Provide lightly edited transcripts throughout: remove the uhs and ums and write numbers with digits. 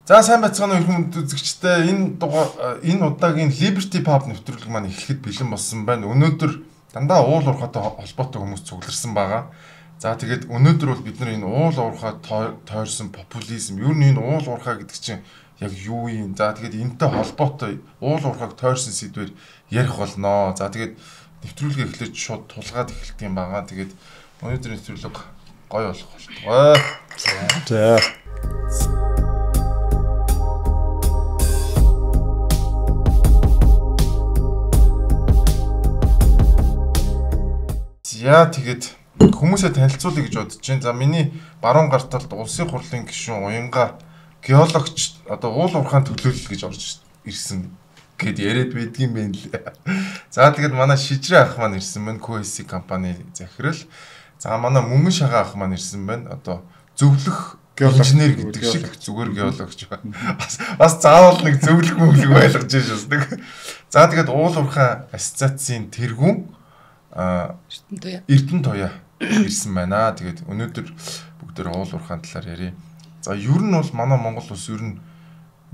За сайн байцгаана уу хүмүүс үзэгчтэй. Энэ удаагийн Liberty Pub нэвтрүүлэг маань эхлэхэд бэлэн болсон байна. Өнөөдөр дандаа уул уурхайтай холбоотой хүмүүс цугларсан байгаа. За тэгээд өнөөдөр бол бид нар энэ уул уурхай тойрсон популизм, ер нь энэ уул уурхай гэдэг чинь яг юу юм? За тэгээд энэтэй холбоотой уул уурхайг тойрсон сэдвээр ярих болноо. За тэгээд нэвтрүүлгээ эхлэж шууд тулгаад эхэлт юм байгаа. Тэгээд өнөөдөр нэвтрүүлэг гоё болох болтгоо. За. Яа тэгээд хүмүүсээ танилцуулъя гэж бодож байна. За миний баруун гар талд улсын хурлын гишүүн Уянга геологч одоо уул уурхайн төлөөлөл гэж орж ирсэн гэд яриад байдгийн байна лээ. За тэгээд манай Шижрээ ах маань ирсэн байна. QSC компани захирал. За манай Мөнгөн Шагаа ах маань ирсэн байна. Одоо зөвлөх инженер гэдэг шиг зүгээр геологч байна. Бас заавал нэг зөвлөх мөнгөлөг байлгаж шээ. За тэгээд уул уурхайн ассоциацийн тэргүүн Эрдэнэ Туяа ирсэн байна. Тэгээд өнөөдөр бүгдээр уул уурхайн талаар ярив. За ер нь бол манай Монгол улс ер нь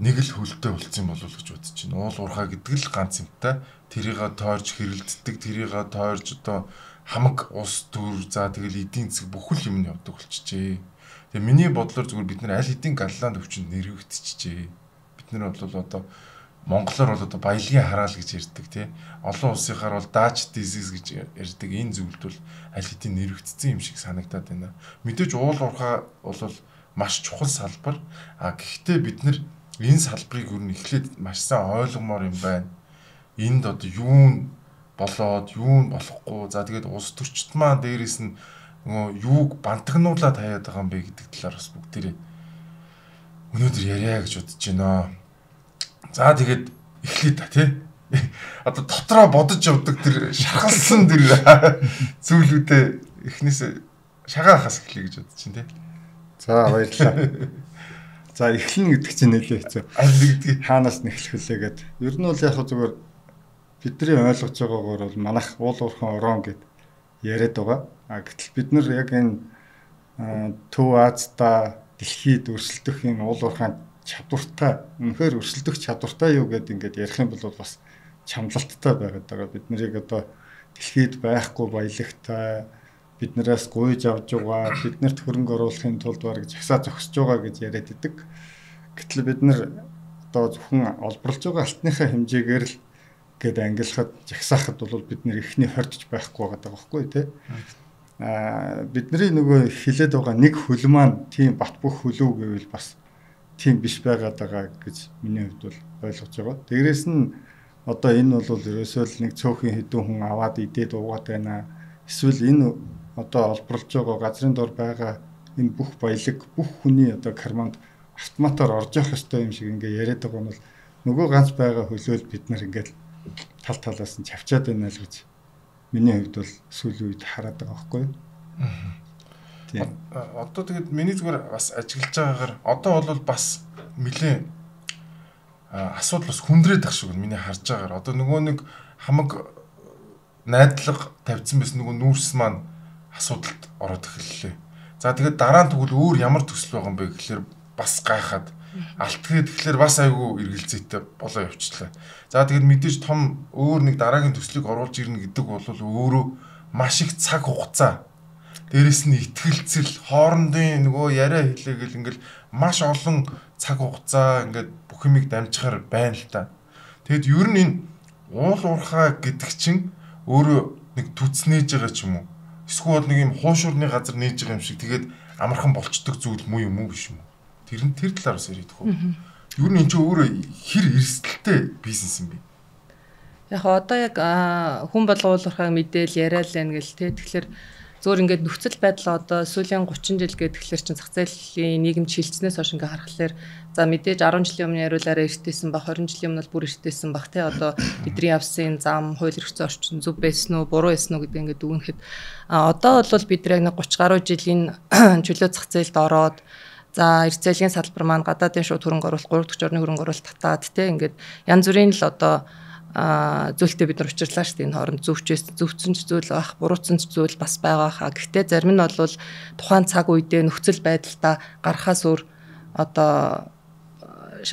нэг л хөлтэй болцсон болов уу гэж бодож байна. Уул уурхай гэдэг л ганц юмтай. Тэрийг тойрж хэрэлддэг, тэрийг тойрж одоо хамаг ус төр, за тэгэл эдийн засаг бүхэл юм нь явдаг болчихжээ. Тэгээ миний бодлоор зүгээр бид нар аль хэдийн галланд өвчнөд нэрвэгдчихжээ. Бид нар бол одоо монголоор бол одоо баялагын хараал гэж ярьдаг тий. Олон улсынхаар бол дач дизиз гэж ярьдаг. Энэ зүйлд бол аль хэдийн нэрвэгдсэн юм шиг санагдаад байна. Мэдээж уул уурхай бол маш чухал салбар. Гэхдээ бид нар энэ салбарыг юу нэхлээд маш сайн ойлгомоор юм байна. Энд одоо юу болоод юу болохгүй. За тэгээд улс төрчд маань дээрээс нь нөгөө юуг бантагнуулаад хаяад байгаа юм бэ гэдэг талаар бас бүгдээрээ өнөөдөр яриа гэж бодож байна. За тэгээд эхлэе та тий. Одоо дотроо бодож явдаг тэр шахалсан тэр зүйлүүдээ эхнээсээ шагаахаас эхлэе гэж бодож байна тий. За баярлалаа. За эхлэн гэдэг чинь нэлээ хэцүү. Аль нэгдгийг хаанаас нэхлэх вүлээ гэд. Ер нь бол яг зүгээр бидний ойлгож байгаагаар бол манайх уул уурхайн орон гэд яриад байгаа. Гэтэл бид нар яг энэ Төв Азида дэлхийд өрсөлдөх энэ уул уурхайн чадвартай, үнэхээр өрсөлдөх чадвартай юу гэдээ ингээд ярих юм бол бас чамлалттай байгаад байгаа. Бид нарыг одоо дэлхийд байхгүй баялагтай, биднээс гуйж авж байгаа, биднэрт хөрөнгө оруулахын тулд бараг жагсаа зогсож байгаа гэж яриад идэг. Гэтэл бид нар одоо зөвхөн олборлож байгаа алтныхаа хэмжээгээр л гээд ангилахад жагсаахад бол бид нар ихний хордож байхгүй байгаа байхгүй тий. Бидний нөгөө хилээд байгаа нэг хөл маань тийм бат бөх хөлөө гэвэл бас тийм биш байгаад байгаа гэж миний хувьд бол ойлгож байгаа. Дээрээс нь одоо энэ бол ерөөсөө л нэг цөөхөн хэдэн хүн аваад идээд уугаад байна. Эсвэл энэ одоо олборлож байгаа газрын дор байгаа энэ бүх баялаг бүх хүний одоо карманд автоматар орж явах ёстой юм шиг ингээ яриад байгаа нь бол нөгөө ганц байгаа хөлөөл бид нар ингээд тал талаас нь чавчаад байна л гэж миний хувьд бол сүүлийн үед хараад байгаа байхгүй юу? Тийм. Одоо тэгээд миний зүгээр бас ажиглаж байгаагаар одоо бол бас нэлээ асуудал бас хүндрээд ах шиг миний харж байгаагаар одоо нөгөө нэг хамаг найдлага тавьсан байсан нөгөө нүүрс маань асуудалд ороод эхэллээ. За тэгээд дараа нь тэгвэл өөр ямар төсөл байгаа юм бэ гэхэлэр бас гайхаад алтгээд тэгэхээр бас айгүй эргэлзээтэй болоо явчихлаа. За тэгээд мэдээж том өөр нэг дараагийн төслийг оруулж ирнэ гэдэг бол өөрөө маш их цаг хугацаа. Дээрэс нь итгэлцэл, хоорондын нөгөө яриа хэлээгэл ингээл маш олон цаг хугацаа ингээд бүх юмыг дамжихаар байна л та. Тэгэд ер нь энэ уул уурхай гэдэг чинь өөрөө нэг түц нээж байгаа ч юм уу? Эсвэл нэг юм хуушурны газар нээж байгаа юм шиг тэгээд амархан болцдог зүйл муу юм уу биш юм уу? Тэр талаараас яриад хөө. Ер нь энэ чинь өөрөө хэр эрсдэлтэй бизнес юм бэ? Яг одоо яг хүн болгоулахыг мэдээл яриад л байна гэл тэ. Тэгэхээр зөөр ингээд нөхцөл байдал одоо сүүлийн 30 жил гэхээр чинь зах зээлийн нийгэм шилжснээс хойш ингээд харахаар за мэдээж 10 жилийн өмнө яриулаараа эртээсэн баг 20 жилийн өмнө бүр эртээсэн баг тэ одоо бидний явсан зам хууль эрх зүйн орчин зөв байсан уу буруу байсан уу гэдэг ингээд дүгнэхэд одоо бол бид яг 30 гаруй жилийн чөлөө зах зээлд ороод за эрх зээлийн салбар маань гадаадын шууд хөрөнгө оруулалт 3 дахь орны хөрөнгө оруулалт татаад тэ ингээд янз бүрийн л одоо зүйлтэй бид нар учирлаа шүү дээ. Энэ хооронд зөвцөн ч зүйл байх, бурууцсан ч зүйл бас байгаа хаа. Гэхдээ зарим нь бол тухайн цаг үедээ нөхцөл байдалтай гарахаас өөр одоо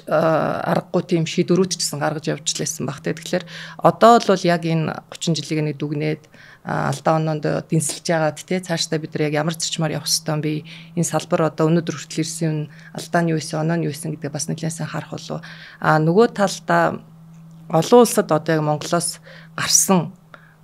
аргагүй тийм шийдвэрүүд ч гэсэн гаргаж явж лээсэн баг. Тэгэхээр одоо бол яг энэ 30 жилийн нэг дүгнээд алдаа оноонд дэнсэлж байгаад цаашдаа бид нар яг ямар зарчмаар явах ёстой юм бэ? Энэ салбар одоо өнөөдөр хүртэл ирсэн алдаа нь юу байсан, оноо нь юу байсан гэдэг бас нэлээд сайн харах болов. Нөгөө талдаа олон улсад одоо яг Монголоос гарсан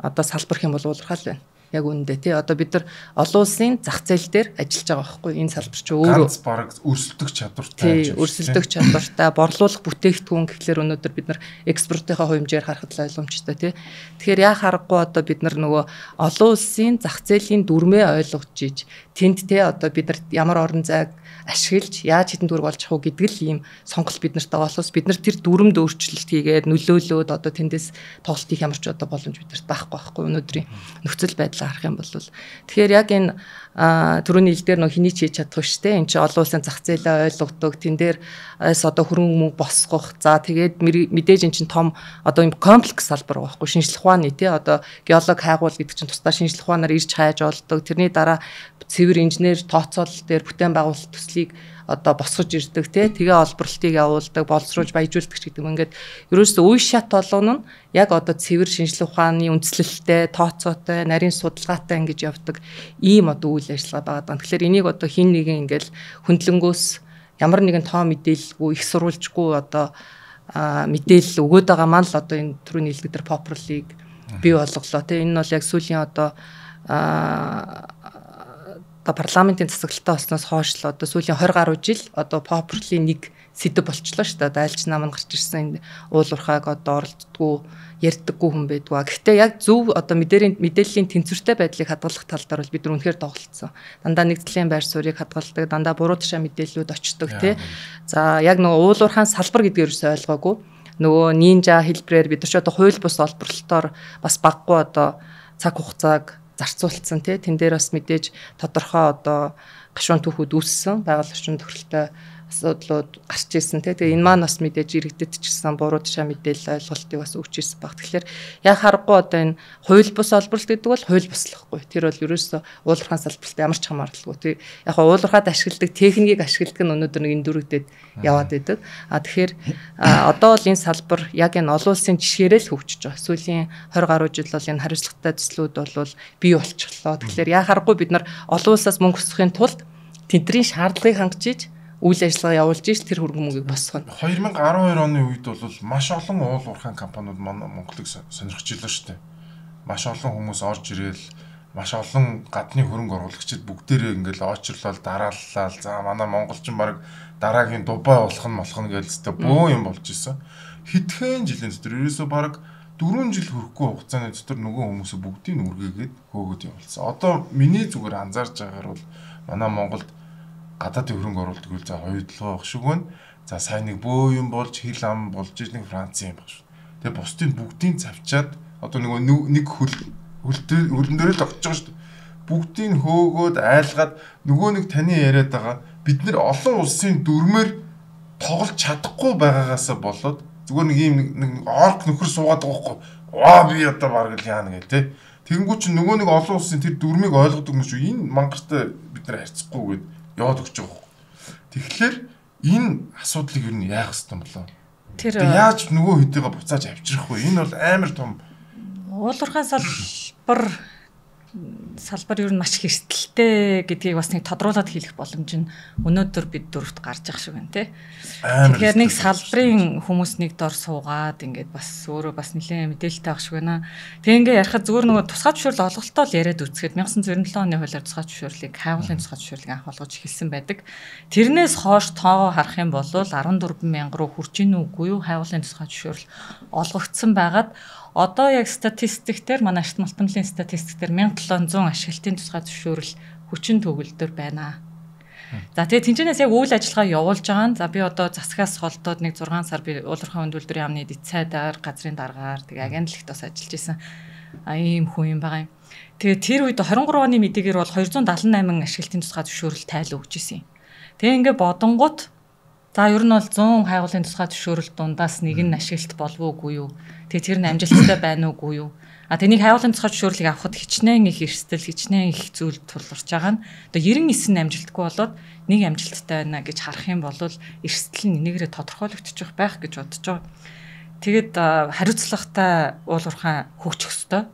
одоо салбар хэм бол уулархал байна. Яг үүндээ тий одоо бид нар олон улсын зах зээл дээр ажиллаж байгаа байхгүй энэ салбар чи өөрөө ганц бараг өрсөлдөх чадвартай өрсөлдөх чадвартай борлуулах бүтээгдэхүүн гэхлээр өнөөдөр бид нар экспортынхаа хэмжээр харахад л ойлгомжтой тий. Тэгэхээр яа харахгүй одоо бид нар нөгөө олон улсын зах зээлийн дүрмээ ойлгож иж тэнд тий одоо бид нар ямар орон зайг ашиглаж яаж хэдэн төгрөг олж авах гэдэг л ийм сонголт бид нарт байгаа болохоос бид нар тэр дүрмд өөрчлөлт хийгээд нөлөөлөөд одоо тэндээс тоглолт хийх ямар ч одоо боломж бидэрт байхгүй өнөөдрийн нөхцөл байдлаа харах юм бол тэгэхээр яг энэ түрүүний ил дээр нөх хэний ч хийж чадах шүү дээ энэ чинь олон улсын зах зээлээ ойлгодог тэн дээрээс одоо хөрөнгө мөнгө босгох за тэгээд мэдээж эн чинь том одоо ийм комплекс салбар байгаа байхгүй шинжлэх ухааны тий одоо геолог хайгуул гэдэг чинь тусдаа шинжлэх ухаанаар ирж хайж олдог тэрний дараа цэвэр инженер тооцоолол дээр бүтээн байгуулалт төслийг одоо босгож ирдэг тэгээ олборлтыг явуулдаг боловсруулж баяжуулдаг ч гэдэг юм. Ингээд ерөөсөө үе шат болгоно нь яг одоо цэвэр шинжлэх ухааны үндэслэлтэй, тооцоотой, нарийн судалгаатай ингэж явдаг ийм одоо үйл ажиллагаа байгаа. Тэгэхээр энийг одоо хин нэгэн ингээл хөндлөнгөөс ямар нэгэн тоо мэдээлэлгүй их сурвалжгүй одоо мэдээлэл өгөөд байгаа маань л одоо энэ түрүүний хэлдэгдэр попурлыг бий болголоо. Энэ нь бол яг сүүлийн одоо парламентын засаглалтаа болсноос хойш л одоо сүүлийн 20 гаруй жил одоо попурлын нэг сэдв болчлоо шүү дээ. Одоо альч нам нь гарч ирсэн уул уурхайг одоо оролддггүй, ярьдаггүй хүн байдгаа. Гэхдээ яг зөв одоо мэдээллийн тэнцвэртэй байдлыг хадгалах тал дээр бол бид нар үнэхээр тоглолцсон. Дандаа нэгдлийн байр суурийг хадгалдаг, дандаа буруу тушаа мэдээллүүд очдог тий. За яг нөгөө уул уурхайн салбар гэдгээр юусоо ойлгоогүй. Нөгөө нинжа хэлбрээр бид нар ч одоо хууль бус олборлолтоор бас баггүй одоо цаг хугацааг зарцуулсан тий тэн дээр бас мэдээж тодорхой одоо гашуун түүхүүд үүссэн байгаль орчин тохиролтой асуудлууд гарч ирсэн тий тэгээ энэ маань бас мэдээж иргэдэд ч гэсэн буруу тушаа мэдээлэл ойлголтыг бас өгч ирсэн баг. Тэгэхээр яг харахгүй одоо энэ хууль бус олборлолт гэдэг бол хууль буслахгүй тэр бол ерөөсөө уулуурхайн салбарт ямар ч хамаарлалгүй тий яг уулуурхад ашигладаг техникийг ашигладаг нь өнөөдөр нэг эндүрэгдээд яваад байдаг. Тэгэхээр одоо бол энэ салбар яг энэ олон улсын жишгээрээ л хөгжиж байгаа. Сүүлийн 20 гаруй жил бол энэ хариуцлагатай төслүүд бол бий болчихлоо. Тэгэхээр яг харахгүй бид нар олон улсаас мөнгө өсгөхын тулд тэдний шаардлагыг хангаж үйл ажиллагаа явуулж иж тэр хөрөнгө мөнгийг босгоно. 2012 оны үед бол маш олон уул уурхайн компаниуд Монголыг сонирхож илээ шүү дээ. Маш олон хүмүүс орж ирээл маш олон гадны хөрөнгө оруулагчид бүгдээрээ ингээл очрлол дарааллаа. За манай монголчин баг дараагийн Дубай болох нь гэлцтэй бөө юм болж исэн. Хэдхэн жилийн дотор ерөөсөө баг 4 жил хүрэхгүй хугацааны дотор нөгөө хүмүүсээ бүгдийг үргээгээд хөөгд явуулсан. Одоо миний зүгээр анзаарж байгаагаар бол манай Монголд гадаадын хөрөнгө оруулалт гэвэл за хоёудлогоо баг шиг байна. За сайн нэг бөө юм болж хил ам болж нэг Франц юм баг шүү. Тэгээ бусдын бүгдийг завчаад одоо нөгөө нэг хөлн дээр л огч байгаа шүү. Бүгдийг хөөгөөд айлгаад нөгөө нэг таны яриад байгаа бид нар олон улсын дүрмээр тоглож чадахгүй байгаагаасаа болоод зүгээр нэг ийм нэг орк нөхөр суугаад байгаа байхгүй. Ваа би одоо баг л яана гэх тээ. Тэгэнгүүт чи нөгөө нэг олон улсын тэр дүрмийг ойлгодог юм шүү. Энэ мангартай бид нар харьцахгүй гээд яваад өгч байгаа. Тэгэхээр энэ асуудлыг юу яах ёстой юм болоо? Тэр яаж нөгөө хэдийгээ буцааж авчрах вэ? Энэ бол амар том уулуурхайн салбар ер нь маш хэрсдэлтэй гэдгийг бас нэг тодруулаад хэлэх боломж нь өнөөдөр бид дөрөвт гарч ах шиг байна тий. Тэгэхээр нэг салбарын хүмүүс нэг дор суугаад ингээд бас өөрөө бас нэлээд мэдээлэлтэй авах шиг байна. Тэг ингээ ярихад зүгээр нөгөө тусгай зөвшөөрөл олголтоо л яриад үзэхэд 1997 оны хуулиар тусгай зөвшөөрлийг хайгуулын тусгай зөвшөөрлийг анх болгож эхэлсэн байдаг. Тэрнээс хойш тоогоо харах юм бол 14 мянга руу хүрч ийн үгүй юу хайгуулын тусгай зөвшөөрөл олгогдсон байгаад одоо яг статистиктээр манай Ашт малтмлын статистиктээр 1700 ашиглалтын тусгай зөвшөөрөл хүчин төгөлдөр байна. За тэгээ тэнцэнээс яг үйл ажиллагаа явуулж байгаа нь за би одоо засгаас холдоод нэг 6 сар би уулуурхайн үйлдвэрийн яамны эд цайдаар газрын даргаар тэгээ агентлагт бас ажиллаж исэн ийм хүн юм байгаа юм. Тэгээ тэр үед 23 оны мэдээгээр бол 278 ашиглалтын тусгай зөвшөөрөл тайлан өгч исэн юм. Тэгээ ингээ бодонгууд За ер нь бол 100 хайгуулын тусгай зөвшөөрөл дундаас нэг нь ашиглалт болов уугүй юу? Тэгээ тэр нь амжилттай байна уугүй юу? Тэнийг хайгуулын тусгай зөвшөөрлийг авахд хичнээн их эрсдэл, хичнээн их зүйл тулгарч байгаа нь. Одоо 99 нь амжилтгүй болоод нэг амжилттай байна гэж харах юм бол эрсдэл нь энийгээрээ тодорхойлогдчих байх гэж бодож байгаа. Тэгэд хариуцлагатай уулуурхай хөгжих ёстой.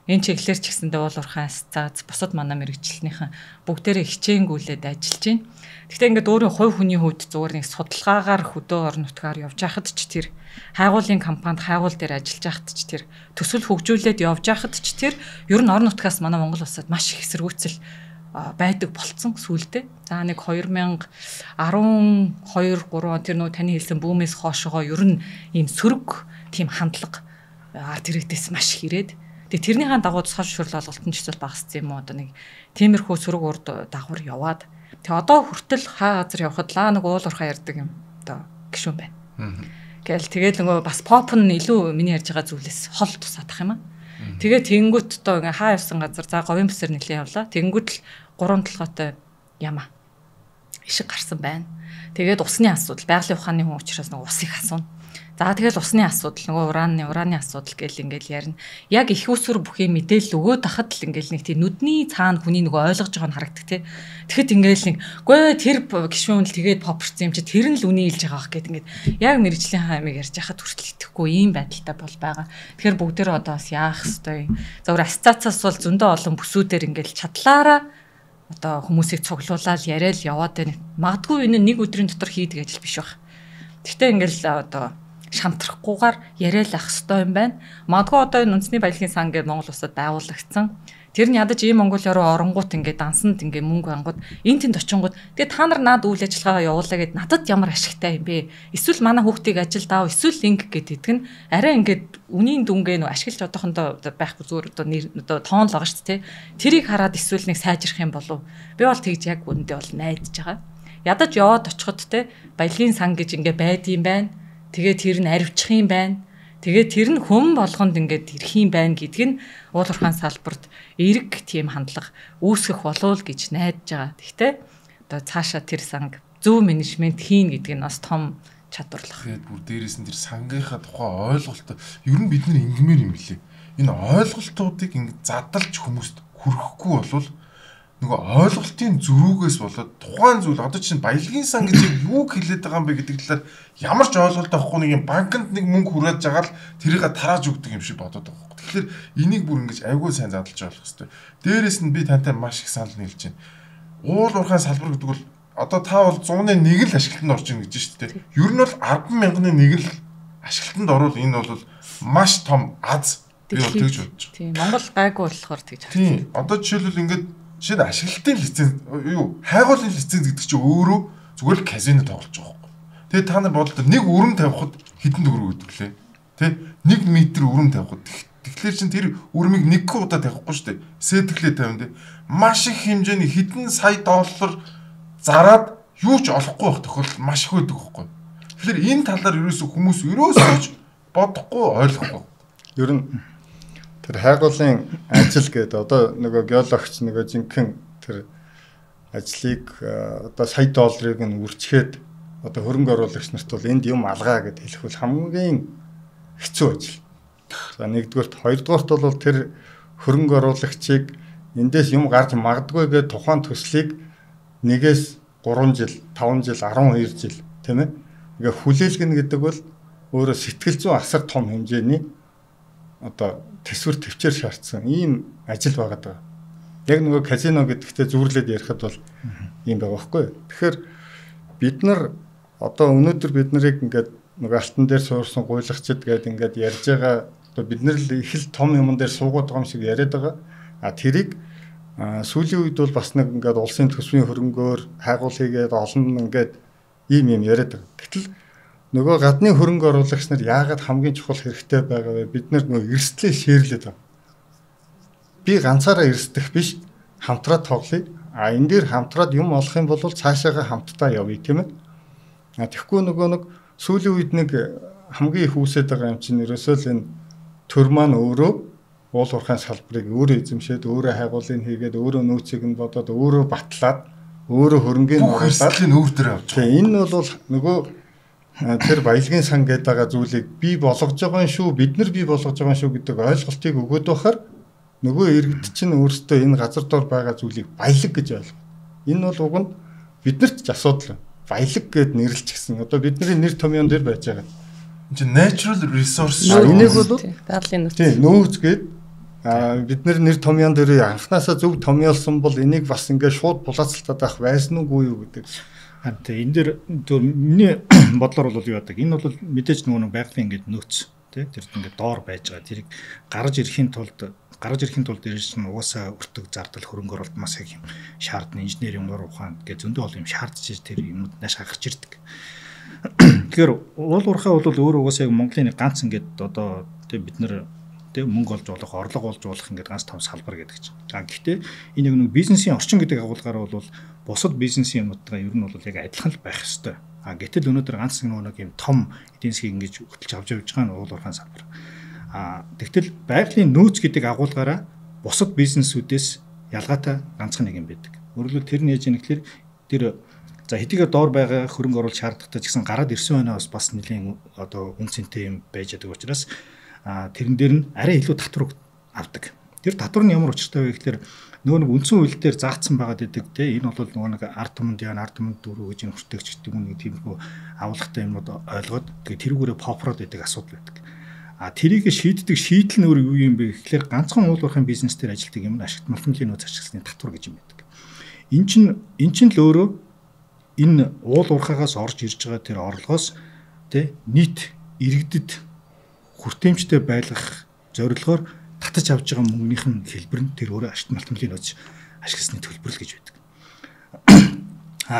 Энэ чиглэлээр ч гэсэндээ уулуурхай асцаац бусад манай мэрэгчлэнийхэн бүгдээрээ хичээнгүүлээд ажиллаж байна. Гэхдээ ингээд өөрийн хувь хүний хувьд зүгээр нэг судалгаагаар хөдөө орон нутгаар явж байхад ч тэр хайгуулын компанид хайгуул дээр ажиллаж байхад ч тэр төсөл хөгжүүлээд явж байхад ч тэр ер нь орон нутгаас манай Монгол улсад маш их эсэргүүцэл байдаг болцсон сүүлдээ. За нэг 2012 3 тэр нөө таны хэлсэн бүүмээс хоошоогоо ер нь ийм сөрөг тийм хандлага ард иргэдээс маш их ирээд. Тэгээ тэрнийхэн дагуу тусгай зөвшөөрөл олголтын чиглэл багассан юм уу одоо нэг тиймэрхүү сөрөг урд дагавар яваад. Тэгээ одоо хүртэл хаа газар явхад нэг уулуурхай ярьдаг юм одоо гişүүн байна. Гэтэл тэгээд нөгөө бас поп нь илүү миний ярьж байгаа зүйлээс хол тусаадах юм аа. Тэгээ тэнгүүт одоо ингээ хаа явсан газар за говийн бүсээр нэлээ явлаа. Тэнгүүт л 3 толгойтой яма ишиг гарсан байна. Тэгээд усны асуудал, байгалийн ухааны хүн учраас нэг ус их асууна. За тэгэл усны асуудал, нөгөө ураны асуудал гэл ингээл ярина. Яг их усүр бүхий мэдээлэл өгөөд тахад л ингээл нэг тийм нүдний цаана хүний нөгөө ойлгож байгаа нь харагдаг тий. Тэгэхэд ингээл нэг гүй тэр гişүүн л тэгээд попперцсан юм чи тэр нь л үний хэлж байгаа гэхэд ингээд яг мэрэгжлийн хаймыг ярьж яхад хүртэл итгэхгүй ийм байдалтай бол байгаа. Тэгэхээр бүгдээр одоо бас яах ёстой юм. Зөвхөн асцаацаас бол зөндөө олон бүсүүдээр ингээл чадлаараа одоо хүмүүсийг цуглуулаад яриад яваад байна. Магадгүй энэ нэг өдрийн дотор хийдэг ажил биш байх. Гэхдээ ингээл одоо шамтрахгүйгээр яриад ах хэвээр юм байна. Магадгүй одоо энэ үндэсний баялагын сан гэдэг Монгол улсад байгуулагдсан. Тэр нь ядаж ийм Монголио руу оронгууд ингээд дансанд ингээд мөнгө ангууд энэ тэнд очингууд тэгээ та нар наад үйл ажиллагаа явуулаа гэд надад ямар ашигтай юм бэ? Эсвэл манай хүүхдийг ажилд аав, эсвэл инг гэдэг нь арай ингээд үнийн дүнгээ нөө ашиглаж одоохондоо байхгүй зүгээр одоо тоон л байгаа шүү дээ. Тэрийг хараад эсвэл нэг сайжрах юм болов. Би бол тэгж яг үндэ бол найдаж байгаа. Ядаж яваад очиход те баялагын сан гэж ингээд байдсан байна. Тэгээ тэр нь аривчих юм байна. Тэгээ тэр нь хүм болгонд ингээд ирэх юм байна гэдг нь уулуурхайн салбарт эрг тийм хандлага үүсгэх болов гэж найдаж байгаа. Гэхдээ одоо цаашаа тэр санг зөв менежмент хийн гэдэг нь бас том чадварлах. Тэгээд бүр дээрээс нь тэр сангийнхаа тухай ойлголт ер нь бид нар ингэмээр юм лээ. Энэ ойлголтуудыг ингээд задлж хүмүүст хүргэхгүй болвол нөгөө ойлголтын зөрүүгээс болоод тухайн зүйл одоо чинь баялагын сан гэж юу хэлээд байгаа юм бэ гэдэг талаар ямар ч ойлголт авахгүй нэг юм банкнд нэг мөнгө хүрээд жагаал тэрийг тарааж өгдөг юм шиг бодоод байгаа. Тэгэхээр энийг бүр ингэж айгүй сайн задлж ойлгох хэрэгтэй. Дээрээс нь би тантай маш их санал нийлж байна. Уулуурхайн салбар гэдэг бол одоо та бол 100-ны 1 л ашиглалтанд орж ийн гэж шүү дээ. Ер нь бол 10,000-ны 1 л ашиглалтанд орвол энэ бол маш том аз. Би бол тэгж бодож байна. Тийм Монгол гайгүй болохоор тэгж байна. Тийм одоо жишээлбэл ингээд жишээд ашиглалтын лиценз юу хайгуулын лиценз гэдэг чинь өөрөө зүгээр л казино тоглож байгаа юм. Тэгээ та нар бодлоо нэг өрөм тавихад хэдэн төгрөг өгдөг лээ. Тэ 1 метр өрөм тавихад тэгэхээр чин тэр өрмийг нэг удаа тавихгүй шүү дээ. Сэтгэлээ тавина дээ. Маш их хэмжээний хэдэн сая доллар зараад юу ч олохгүй байх тохиолдол маш их байдаг байхгүй. Тэгэхээр энэ талаар ерөөсөө хүмүүс ерөөсөө бодохгүй ойлгохгүй. Ер нь тэр хайгуулын ажил гэдэг одоо нөгөө геологч нөгөө жинхэнэ тэр ажлыг одоо сая долларыг нь үрчгээд одоо хөрөнгө оруулагч нарт бол энд юм алгаа гэд хэлэхвэл хамгийн хэцүү ажил. За нэгдүгээрт, хоёрдугаарт бол тэр хөрөнгө оруулагчийг эндээс юм гарч магадгүй гэдэг тухайн төслийг 1-ээс 3 жил, 5 жил, 12 жил тийм ээ. Ингээ хүлээлгэнэ гэдэг бол өөрөө сэтгэл зүйн асар том хэмжээний одоо төсвөр төвчээр шаардсан ийм ажил байгаад байгаа. Яг нөгөө казино гэдэгтээ зүрлээд ярихад бол ийм байгаа байхгүй. Тэгэхээр бид нар одоо өнөөдөр бид нарыг ингээд нөгөө алтан дээр суурсан гуйлагчд гэдэг ингээд ярьж байгаа одоо бид нар л их л том юм дээр суугаад байгаа юм шиг яриад байгаа. Тэрийг сүүлийн үед бол бас нэг ингээд улсын төсвийн хөрөнгөөр хайгуул хийгээд олон ингээд ийм яриад байгаа. Гэтэл нөгөө гадны хөрөнгө оруулагч нар яагаад хамгийн чухал хэрэгтэй байгаа вэ? Бид нар нөгөө эрсдлээ шеэрлээд байгаа. Би ганцаараа эрсдэх биш, хамтраад тоглоё. Энэ дээр хамтраад юм олох юм бол цаашаага хамтдаа явъя тийм ээ. Тэгэхгүй нөгөө нэг сүүлийн үед нэг хамгийн их үүсэж байгаа юм чинь ерөөсөө л энэ төр маань өөрөө уулуурхайн салбарыг өөрөө эзэмшээд, өөрөө хайгуулыг хийгээд, өөрөө нөөцийг нь бодоод, өөрөө батлаад өөрөө хөрөнгөний эрсдлийн өөр дээр авч байгаа. Тэгээ энэ бол нөгөө тэр баялагын сан гэдэг байгаа зүйлийг бий болгож байгаа юм шүү, бид нар бий болгож байгаа юм шүү гэдэг ойлголтыг өгөөд бахаар нөгөө иргэд чинь өөрсдөө энэ газар дор байгаа зүйлийг баялаг гэж ойлгоо. Энэ бол уг нь биднэрт ч асуудал байна. Баялаг гэд нэрлэлчихсэн. Одоо бидний нэр томьёон дээр байж байгаа. Энэ чинь natural resource. Энийг бол байгалийн нөхцөл. Тийм нөөц гэд бид нэр томьёон дээр анханасаа зөв томьёолсон бол энийг бас ингээд шууд булаацалтаад авах байсан уугүй юу гэдэг. Энэ дээр миний бодлоор бол юу яадаг. Энэ бол мэдээж нөгөө байгалийн ингээд нөөц тий тэр ингээд доор байж байгаа. Тэрийг гарч ирэхийн тулд дээрс нь угаасаа өртөг зардал хөрөнгө оруулалт маш их юм шаардна. Инженерийн ур ухаан гэх зөндөө бол юм шаардж тэр юмуд нааш гарч ирдэг. Тэгэхээр уул уурхай бол өөрөө угаасаа Монголын ганц ингээд одоо тий бид нар тэг мөнгө олж болох, орлого олж болох ингээд ганц том салбар гэдэг чинь. За гэхдээ энэ нэг бизнесийн орчин гэдэг агуулгаар бол бусад бизнесийн юмнуудтай ер нь бол яг адилхан л байх ёстой. Гэтэл өнөөдөр ганц нэг юм том эдийн засгийг ингэж хөтлж авч явж байгаа нь уул уурхайн салбар. Тэгтэл байгалийн нөөц гэдэг агуулгаараа бусад бизнесүүдээс ялгаатай ганцхан нэг юм байдаг. Өөрөлдөө тэр нь яаж юм гэхээр тэр за хэдийгээр доор байгаа хөрөнгө оруулалт шаардлагатай ч гэсэн гараад ирсэн байна бас нэлийн одоо үнцэнтэй юм байж байгаа учраас тэрэн дээр нь арай илүү татвар авдаг. Тэр татвар нь ямар учиртай вэ гэхээр нөгөө нэг үндсэн хууль дээр заагдсан байгаад байдаг те энэ бол нөгөө нэг ард түмэнд дөрөв гэж хүртэгч гэдэг нэг тиймэрхүү агуулгатай юмуд ойлгоод тэгээ тэрүүгээрээ попрод байдаг асуудал байдаг. Тэрийг шийддэг шийдэл нь өөр юу юм бэ гэхээр ганцхан уул уурхайн бизнес дээр ажилладаг юм ашигт малтмлын нөөц ашигласны татвар гэж юм байдаг. Эн чинь л өөрөө энэ уул уурхаагаас орж ирж байгаа тэр орлогоос те нийт иргэдэд хүртээмжтэй байлгах зорилгоор татаж авч байгаа мөнгөнийх нь хэлбэр нь тэр өөрөө ашигт малтмлын нөөц ашигласны төлбөр л гэж байдаг.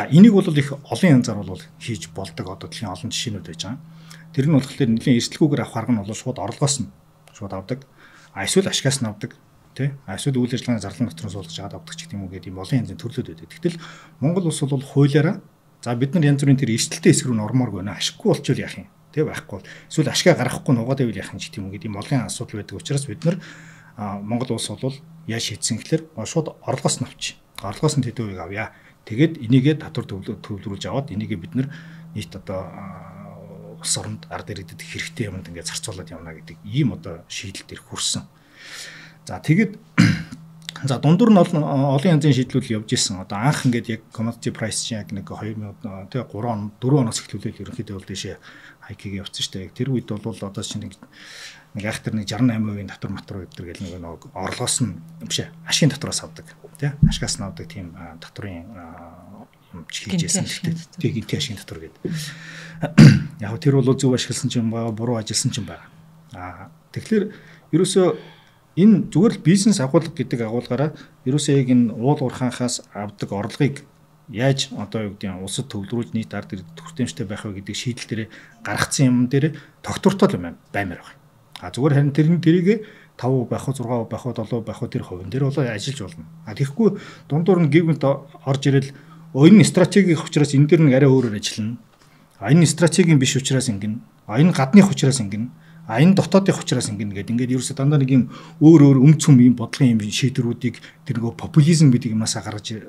Энийг бол их олон янзаар бол хийж болдог одоо дэлхийн олон жишээнүүд байж байгаа. Тэр нь болохоор нэлийн эрсдэлгүйгээр авах арга нь бол шууд орлогоос нь шууд авдаг. Эсвэл ашигаас нь авдаг, тий? Эсвэл үйл ажиллагааны зарлан дотроос суулгаж аваад авдаг ч гэдэг юм уу гэдэг юм олон янзын төрлүүд байдаг. Тэгтэл Монгол улс бол хуулиараа за бид нар янз бүрийн тэр эрсдэлтэй хэсэг рүү нормоор гэнэ ашиггүй болчихвол яах юм? Тэ байхгүй. Эсвэл ашгаа гаргахгүй нугаад байвал яах юм ч гэдэг юм гэдэг юм олон асуудал байдаг учраас бид нар Монгол улс бол яаж шийдсэн гэхээр шууд орлогоос нь авчи. Орлогоос нь тэдүүийг авъя. Тэгээд энийгээ татвар төвлөрүүлж аваад энийгээ бид нар нийт одоо улс оронд ард иргэдэд хэрэгтэй юмд ингээд зарцуулаад явна гэдэг ийм одоо шийдэл төр хүрсэн. За тэгээд за дундуур нь олон янзын шийдлүүд явж исэн. Одоо анх ингээд яг commodity price чинь яг нэг 2000 тэгээ 4 оноос эхлүүлээд ерөнхийдөө бол дэшээ хайкийг явуулсан шүү дээ. Тэр үед бол одоо чинь нэг айхтар нэг 68% татвар матвар гэдэг гэл нэг орлогоос нь биш ашигын татвараас авдаг тий ашигаас нь авдаг тийм татварын юм хийжсэн гэхдээ тий гинти ашигын татвар гэдэг. Яг тэр бол зөв ашигласан ч юм байгаа буруу ажилласан ч юм байгаа. Тэгэхээр ерөөсөө энэ зүгээр л бизнес агуулга гэдэг агуулгаараа ерөөсөө яг энэ уул уурхаанхаас авдаг орлогыг яаж одоо юу гэдэг нь улсад төвлөрүүлж нийт ард иргэд хүртээмжтэй байх вэ гэдэг шийдэл дээр гаргацсан юм дээр тогтвортой юм баймаар байна. Зүгээр харин тэрийг 5% байх уу 6% байх уу 7% байх уу тэр хувийн дээр бол ажиллаж болно. Тэгэхгүй дундуур нь гівгэнт орж ирэл энэ стратегийн учраас энэ дээр нэг арай өөрөөр ажиллана. Энэ стратегийн биш учраас ингэнэ. Энэ гадных учраас ингэнэ. Энэ дотоодын учраас ингэнэ гэдэг. Ингээд ерөөсө дандаа нэг юм өөр өмцөм юм бодлогын юм шийдвэрүүдийг тэр нөгөө популизм гэдэг юмасаа гаргаж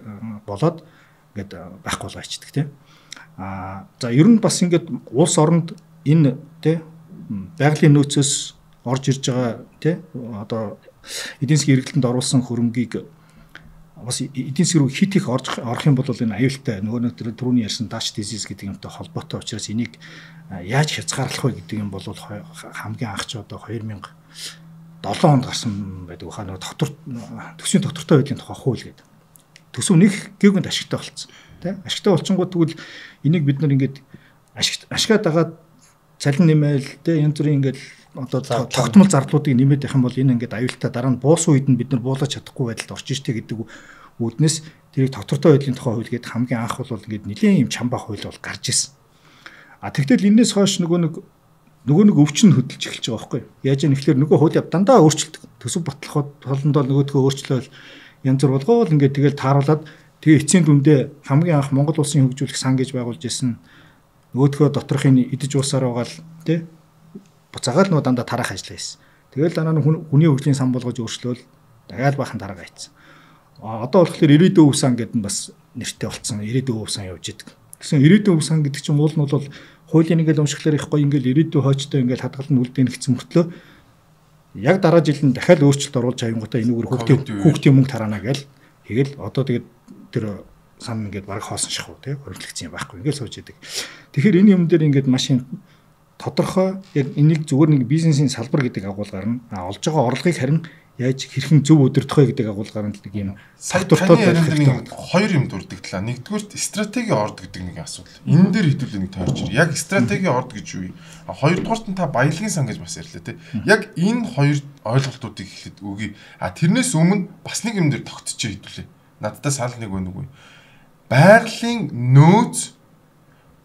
болоод ингээд байхгүй болчихдаг тийм. За ер нь бас ингээд улс оронд энэ тийм байгалийн нөөцөөс орж ирж байгаа тий одоо эдийн засгийн эргэлтэнд оруулсан хөрөнгийг бас эдийн засаг руу хит их орох юм бол энэ аюултай нөгөө түрүүний ярьсан Dutch disease гэдэг юмтай холбоотой учраас энийг яаж хязгаарлах вэ гэдэг юм бол хамгийн анх ч одоо 2007 онд гарсан байдаг хаа нөгөө төсвийн доктортой байдлын тухай хууль гэдэг. Төсөв нэг гівгэнт ашигтай болсон тий ашигтай болчингууд тэгвэл энийг бид нар ингээд ашигтай дагаад цалин нэмэл тий янз бүрийн ингээд одоо тогтмол зардлуудыг нэмээд байх юм бол энэ ингээд аюултай дараа нь буусан үед нь бид нар буулгаж чадахгүй байдалд орж иртэй гэдэг үүднээс тэрийг тогтвортой байдлын тухай хууль гээд хамгийн анх бол ингээд нэлийн юм чамбаа хууль бол гарч ирсэн. Тэгтэл энэс хойш нөгөө нэг өвчин хөдөлж эхэлж байгаа байхгүй. Яаж юм ихлээр нөгөө хуулийг дандаа өөрчилдөг. Төсөв батлахад толондоо нөгөөдгөө өөрчлөөл янз бүр болгоол ингээд тэгэл тааруулаад тэгээ эцсийн дүндээ хамгийн анх Монгол улсын хөгжүүлэх сан гэж байгуулж исэн нөгөөдгөө доторхын идэж уусаар байгаа л тий буцаагаал нөгөө дандаа тараах ажиллаа хийсэн. Тэгэл дараа нь хүний хөгжлийн сан болгож өөрчлөөл дахиад бахан дараагаа хийсэн. Одоо болохоор ирээдүйн өв сан гэдэг нь бас нэртэй болцсон. Ирээдүйн өв сан явж идэг. Гэсэн ирээдүйн өв сан гэдэг чинь уул нь бол хуулийн ингээл уншихлаар их гоё ингээл ирээдүйн хойчтой ингээл хадгалан үлдээн гэсэн мөртлөө яг дараа жил нь дахиад өөрчлөлт оруулж аянгуудаа энэгээр хүүхдийн мөнгө тараана гээл тэгэл одоо тэгээд тэр сан ингээд баг хоосон шахуу тий хоригдлогдсон юм байхгүй ингээд сууж идэг. Тэгэхээр энэ юм дээр ингээд маш тодорхой яг энийг зүгээр нэг бизнесийн салбар гэдэг агуулгаар нь олж байгаа орлогыг харин яаж хэрхэн зөв өдөртөх вэ гэдэг агуулгаар нь нэг юм сайтуртал байх хэрэгтэй. Хоёр юм дурддагдлаа. Нэгдүгээр стратеги орд гэдэг нэг асуудал. Энэ дээр хэдүүлээ нэг тойрч ир. Яг стратеги орд гэж юу юм? Хоёрдугаарт нь та баялагын сан гэж бас ярьлаа тий. Яг энэ хоёр ойлголтуудыг ихэд үгүй. Тэрнээс өмнө бас нэг юм дээр тогтчихээ хэдүүлээ. Надтай санал нэг байна үгүй. Байгалийн нөөц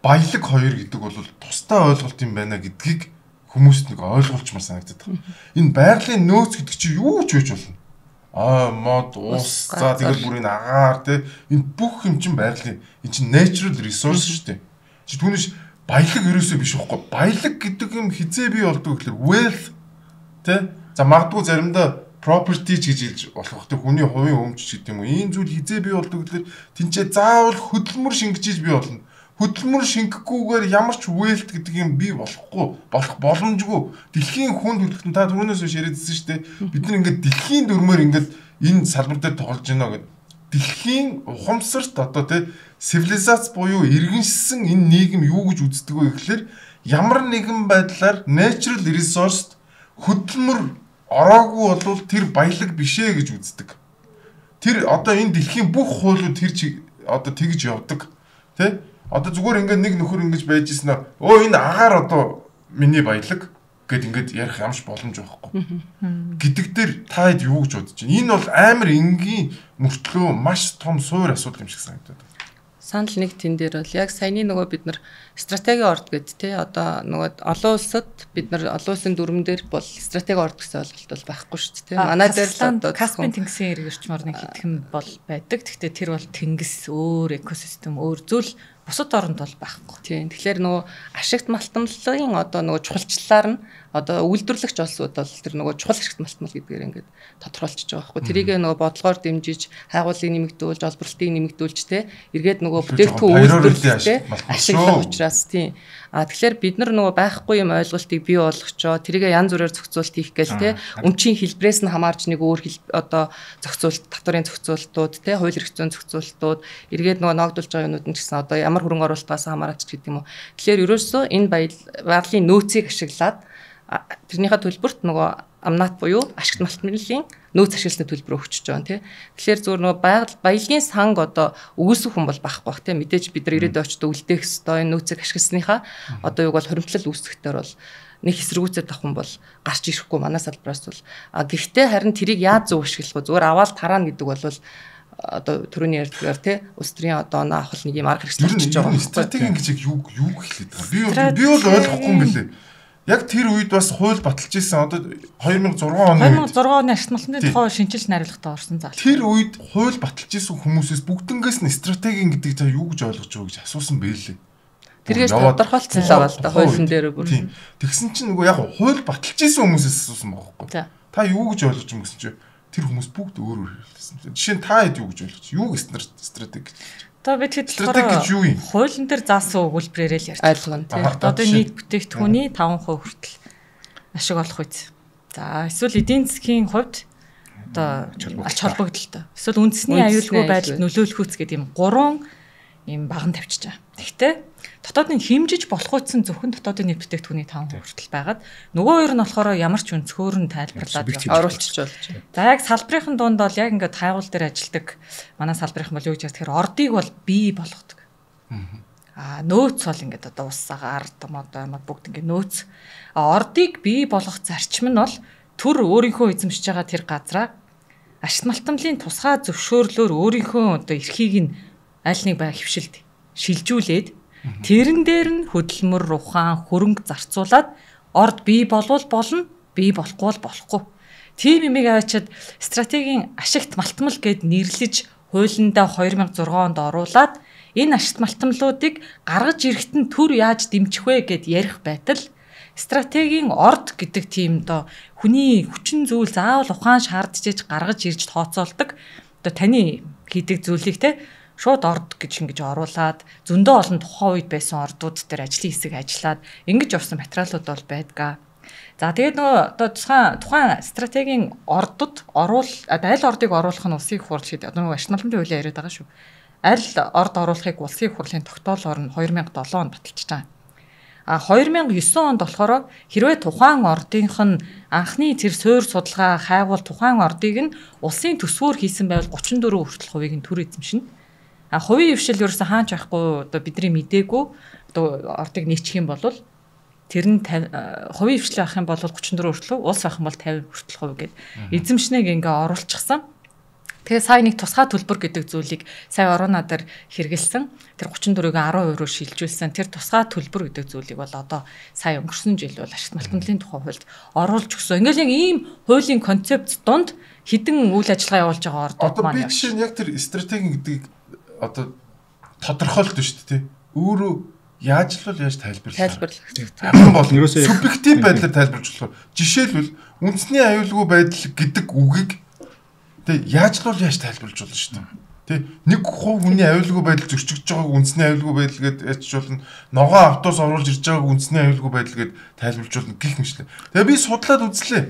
баялаг хоёр гэдэг бол тусдаа ойлголт юм байна гэдгийг хүмүүст нэг ойлгуулчмаар санагдаад байна. Энэ байгалийн нөөц гэдэг чинь юу ч үеж болно. Мод, ус, за тэгэл бүр энэ агаар те энэ бүх юм чинь байгалийн энэ чинь natural resource шүү дээ. Чи түүнээс баялаг ерөөсөө биш байхгүй. Баялаг гэдэг юм хизээ бий болдог гэхэлэр wealth те за магадгүй заримдаа property гэж хэлж болох те хүний хувийн өмч гэдэг юм уу. Ийм зүйл хизээ бий болдог гэхэлэр тэнцээ заавал хөдөлмөр шингэж бий болно. Хөдөлмөр шингэхгүйгээр ямар ч wealth гэдэг юм бий болох боломжгүй. Дэлхийн хүнд хөдөлгөөн та түрүүнээс биш яриадсэн шүү дээ. Бид нар ингээд дэлхийн дүрмээр ингээд энэ салбар дээр тоглож байна гэдэг. Дэлхийн ухамсарт одоо тий цивилизац буюу иргэншсэн энэ нийгэм юу гэж үздэг вэ гэхэлэр ямар нэгэн байдлаар natural resource хөдөлмөр ороогүй бол тэр баялаг бишээ гэж үздэг. Тэр одоо энэ дэлхийн бүх хуулиуд тэр одоо тэгж явдаг. Тий одоо зүгээр ингээд нэг нөхөр ингэж байж ийсэн энэ агаар одоо миний баялаг гэд ингээд ярих ямш боломж байхгүй. Гэдэг дээр та хэд юу гэж бодож байна? Энэ бол амар энгийн мөртлөө маш том суур асуудал юм шиг санагдаад байна. Санал нэг тэн дээр бол яг саяны нөгөө бид нар стратеги орд гэд те одоо нөгөө олон улсад бид нар олон улсын дүрмэн дээр бол стратеги орд гэсэн ойлголт бол байхгүй шүү дээ те. Манай дээр л одоо Каспийн тэнгисийн эрг орчмоор нэг хэдхэн бол байдаг. Гэхдээ тэр бол тэнгис өөр экосистем өөр зүйл бусад оронд бол байхгүй. Тийм. Тэгэхээр нөгөө ашигт малтамлалын одоо нөгөө чухалчлалаар нь одоо үйлдвэрлэгч олсууд бол тэр нөгөө чухал ашигт малтмал гэдгээр ингээд тодорхойлчихж байгаа байхгүй. Тэрийг нөгөө бодлогоор дэмжиж, хайгуулыг нэмэгдүүлж, олборлтыг нэмэгдүүлж те эргээд нөгөө бүтээгдэхүүн үйлдвэрлэлтэй ашиглах учраас тийм. Тэгэхээр бид нар нөгөө байхгүй юм ойлголтыг бий болгочоо тэрийг янз бүрээр зохицуулт хийх гээл те өмчийн хэлбрээс нь хамаарч нэг өөр одоо зохицуулт татварын зохицуултууд те хууль эрх зүйн зохицуултууд эргээд нөгөө ногдуулж байгаа юмнууд нь гэсэн одоо ямар хөрөнгө оруулалтаас хамаарч гэдэг юм уу. Тэгэхээр ерөөсөө энэ байгалийн нөөцийг ашиглаад тэрнийхээ төлбөрт нөгөө амнат буюу ашигт малтмалын нөөц ашигласны төлбөр өгч байгаа тийм. Тэгэхээр зөвхөн нөгөө баялагын санг одоо өгөөсөх хүн бол байхгүй бах тийм. Мэдээж бид нар ирээдүйд очиж үлдээх ёстой энэ нөөцийг ашигласныхаа одоо юуг бол хоримтлал үүсгэхээр бол нэг эсэргүүцээд авах хүн бол гарч ирэхгүй манай салбараас бол. Гэхдээ харин тэрийг яаж зөв ашиглах вэ? Зүгээр аваад тараана гэдэг бол одоо түрүүний ярьдгаар тий улс төрийн одоо оноо авах нэг юм арга хэрэгсэл болчихж байгаа. Стратеги гэж юу хэлээд байгаа. Би бол ойлгохгүй юм билээ. Яг тэр үед бас хууль баталж ирсэн одоо 2006 оны ашигт малтны тухай шинжилж найруулгатай орсон зал. Тэр үед хууль баталж ирсэн хүмүүсээс бүгднгээс нь стратеги гэдэг та юу гэж ойлгож байгаа гэж асуусан байлээ. Тэргээс тодорхойлцсон л байгаа л да хуулийн дээр бүр. Тэгсэн чинь нөгөө яг хууль баталж ирсэн хүмүүсээс асуусан байгаа байхгүй. Та юу гэж ойлгож юм гэсэн чинь тэр хүмүүс бүгд өөр өөр хэлсэн. Жишээ нь та хэд юу гэж ойлгож? Юу стратеги гэж? Одоо бид хэд хуулийн дээр заасан өгүүлбэрээр л ярьж байна. Одоо нийт бүтээгдэхүүний 5% хүртэл ашиг олох үз. За эсвэл эдийн засгийн хувьд одоо ач холбогдолтой. Эсвэл үндэсний аюулгүй байдалд нөлөөлөх үз гэдэг юм 3 юм баган тавьчихж байгаа. Тэгэхдээ дотоодын хэмжиж болох үтсэн зөвхөн дотоодын нийт бүтээгдэхүүний 5% хүртэл байгаад нөгөө хоёр нь болохоор ямар ч өнцгөр нь тайлбарлаад оруулчих болж байна. За яг салбарын дунд бол яг ингээд хайгуул дээр ажилладаг манай салбарын бол юу гэж тэгэхээр ордыг бол бий болгодог. Нөөц бол ингээд одоо ус агаар одоо бүгд ингээд нөөц. Ордыг бий болгох зарчим нь бол төр өөрийнхөө эзэмшиж байгаа тэр газраа ашигт малтмалын тусгай зөвшөөрлөөр өөрийнхөө одоо эрхийг нь аль нэг бай хөвшилд шилжүүлээд тэрэн дээр нь хөдөлмөр ухаан хөрөнгө зарцуулаад орд бий болвол болно, бий болохгүй бол болохгүй. Тийм юмыг аваачаад стратегийн ашигт малтмал гэд нэрлэж хуулиндаа 2006 онд оруулаад энэ ашигт малтмалуудыг гаргаж ирэхэд нь төр яаж дэмжих вэ гэд ярих байтал стратегийн орд гэдэг тийм доо хүний хүчин зүйл заавал ухаан шаардж гаргаж ирж тооцоолдог одоо таны хийдэг зүйлийг те шууд орд гэж ингэж оруулаад зөндөө олон тухайн үед байсан ордууд дээр ажлын хэсэг ажиллаад ингэж явсан материалууд бол байдгаа. За тэгээд нөгөө одоо тухайн стратегийн ордод аль ордыг оруулах нь улсын их хурл шийдэ. Одоо нөгөө ашигламжийн хуулийн яриад байгаа шүү. Аль орд оруулахыг улсын их хурлын тогтоолоор нь 2007 онд баталчихж байгаа. 2009 онд болохоор хэрвээ тухайн ордынх нь анхны тэр суурь судалгаа хайгуул тухайн ордыг нь улсын төсвөөр хийсэн байвал 34% хүртэл хувийг нь төр эзэмшнэ. Хувийн хвшил ерөөсө хаач байхгүй одоо бидний мдээгүй одоо ордыг нийцэх юм бол тэр нь хувийн хвшил авах юм бол 34% хүртэл, улс авах юм бол 50% хүртэл хувь гээд эзэмшнийг ингээ оруулчихсан. Тэгээ сая нэг тусгай төлбөр гэдэг зүйлийг сая орооно дээр хэрэгэлсэн. Тэр 34-ийг 10% руу шилжүүлсэн. Тэр тусгай төлбөр гэдэг зүйлийг бол одоо сая өнгөрсөн жил бол ашигт малтмлын тухай хуульд оруулж өгсөн. Ингээл яг ийм хуулийн концепт донд хідэн үйл ажиллагаа явуулж байгаа ордууд маань. Одоо би жишээ нь яг тэр стратеги гэдгийг одоо тодорхойлдог шүү дээ. Өөрөө яаж тайлбарлах. Хамгийн гол нь субъектив байдлаар тайлбарж болох. Жишээлбэл үндэсний аюулгүй байдал гэдэг үгийг яаж тайлбарлаж болно шүү дээ. Тэ нэг хувь хүний аюулгүй байдал зөрчигдөж байгааг үндэсний аюулгүй байдал гэдээ ячж болно. Ногоон автобус оруулж ирж байгааг үндэсний аюулгүй байдал гэдээ тайлбарлаж болно гэх мэтлээ. Тэгээ би судлаад үзлээ.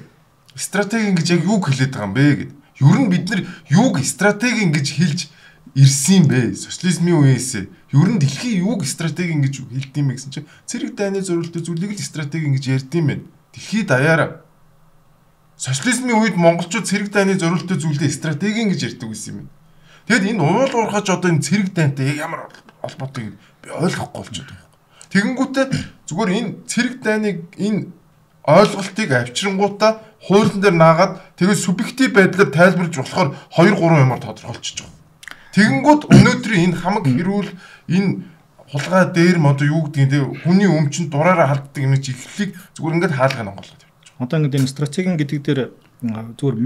Стратеги ингэж яг юуг хэлээд байгаа юм бэ гэд. Ер нь бид нар юуг стратеги ингэж хэлж ирсэн бэ? Социализмын үеэс ер нь дэлхийн юуг стратеги ингэж хэлдэм бэ гэсэн чинь цэрэг дайны зорилттой зүйлийг л стратеги ингэж ярьдсан байна. Дэлхийд даяараа социализмын үед монголчууд цэрэг дайны зорилттой зүйлдээ стратеги гэж ярьдаг байсан юм. Тэгэд энэ уул уурхаж одоо энэ цэрэг дайнтай ямар холбоотой би ойлгохгүй болчиход байна. Тэгэнгүүтээ зүгээр энэ цэрэг дайныг энэ ойлголтыг авчирнгуудаа хуулийн дээр наагаад тэгээд субъектив байдлаар тайлбарлаж болохоор 2-3 юмар тодорхойлчихж байгаа. Тэгэнгүүт өнөөдрийн энэ хамаг хэрүүл энэ хулгай дээр одоо юу гэдгийг те хүний өмчөнд дураараа халддаг юм чи ихлийг зүгээр ингээд хаалганы онголгоод. Одоо ингээд энэ стратеги гэдэг дээр зүгээр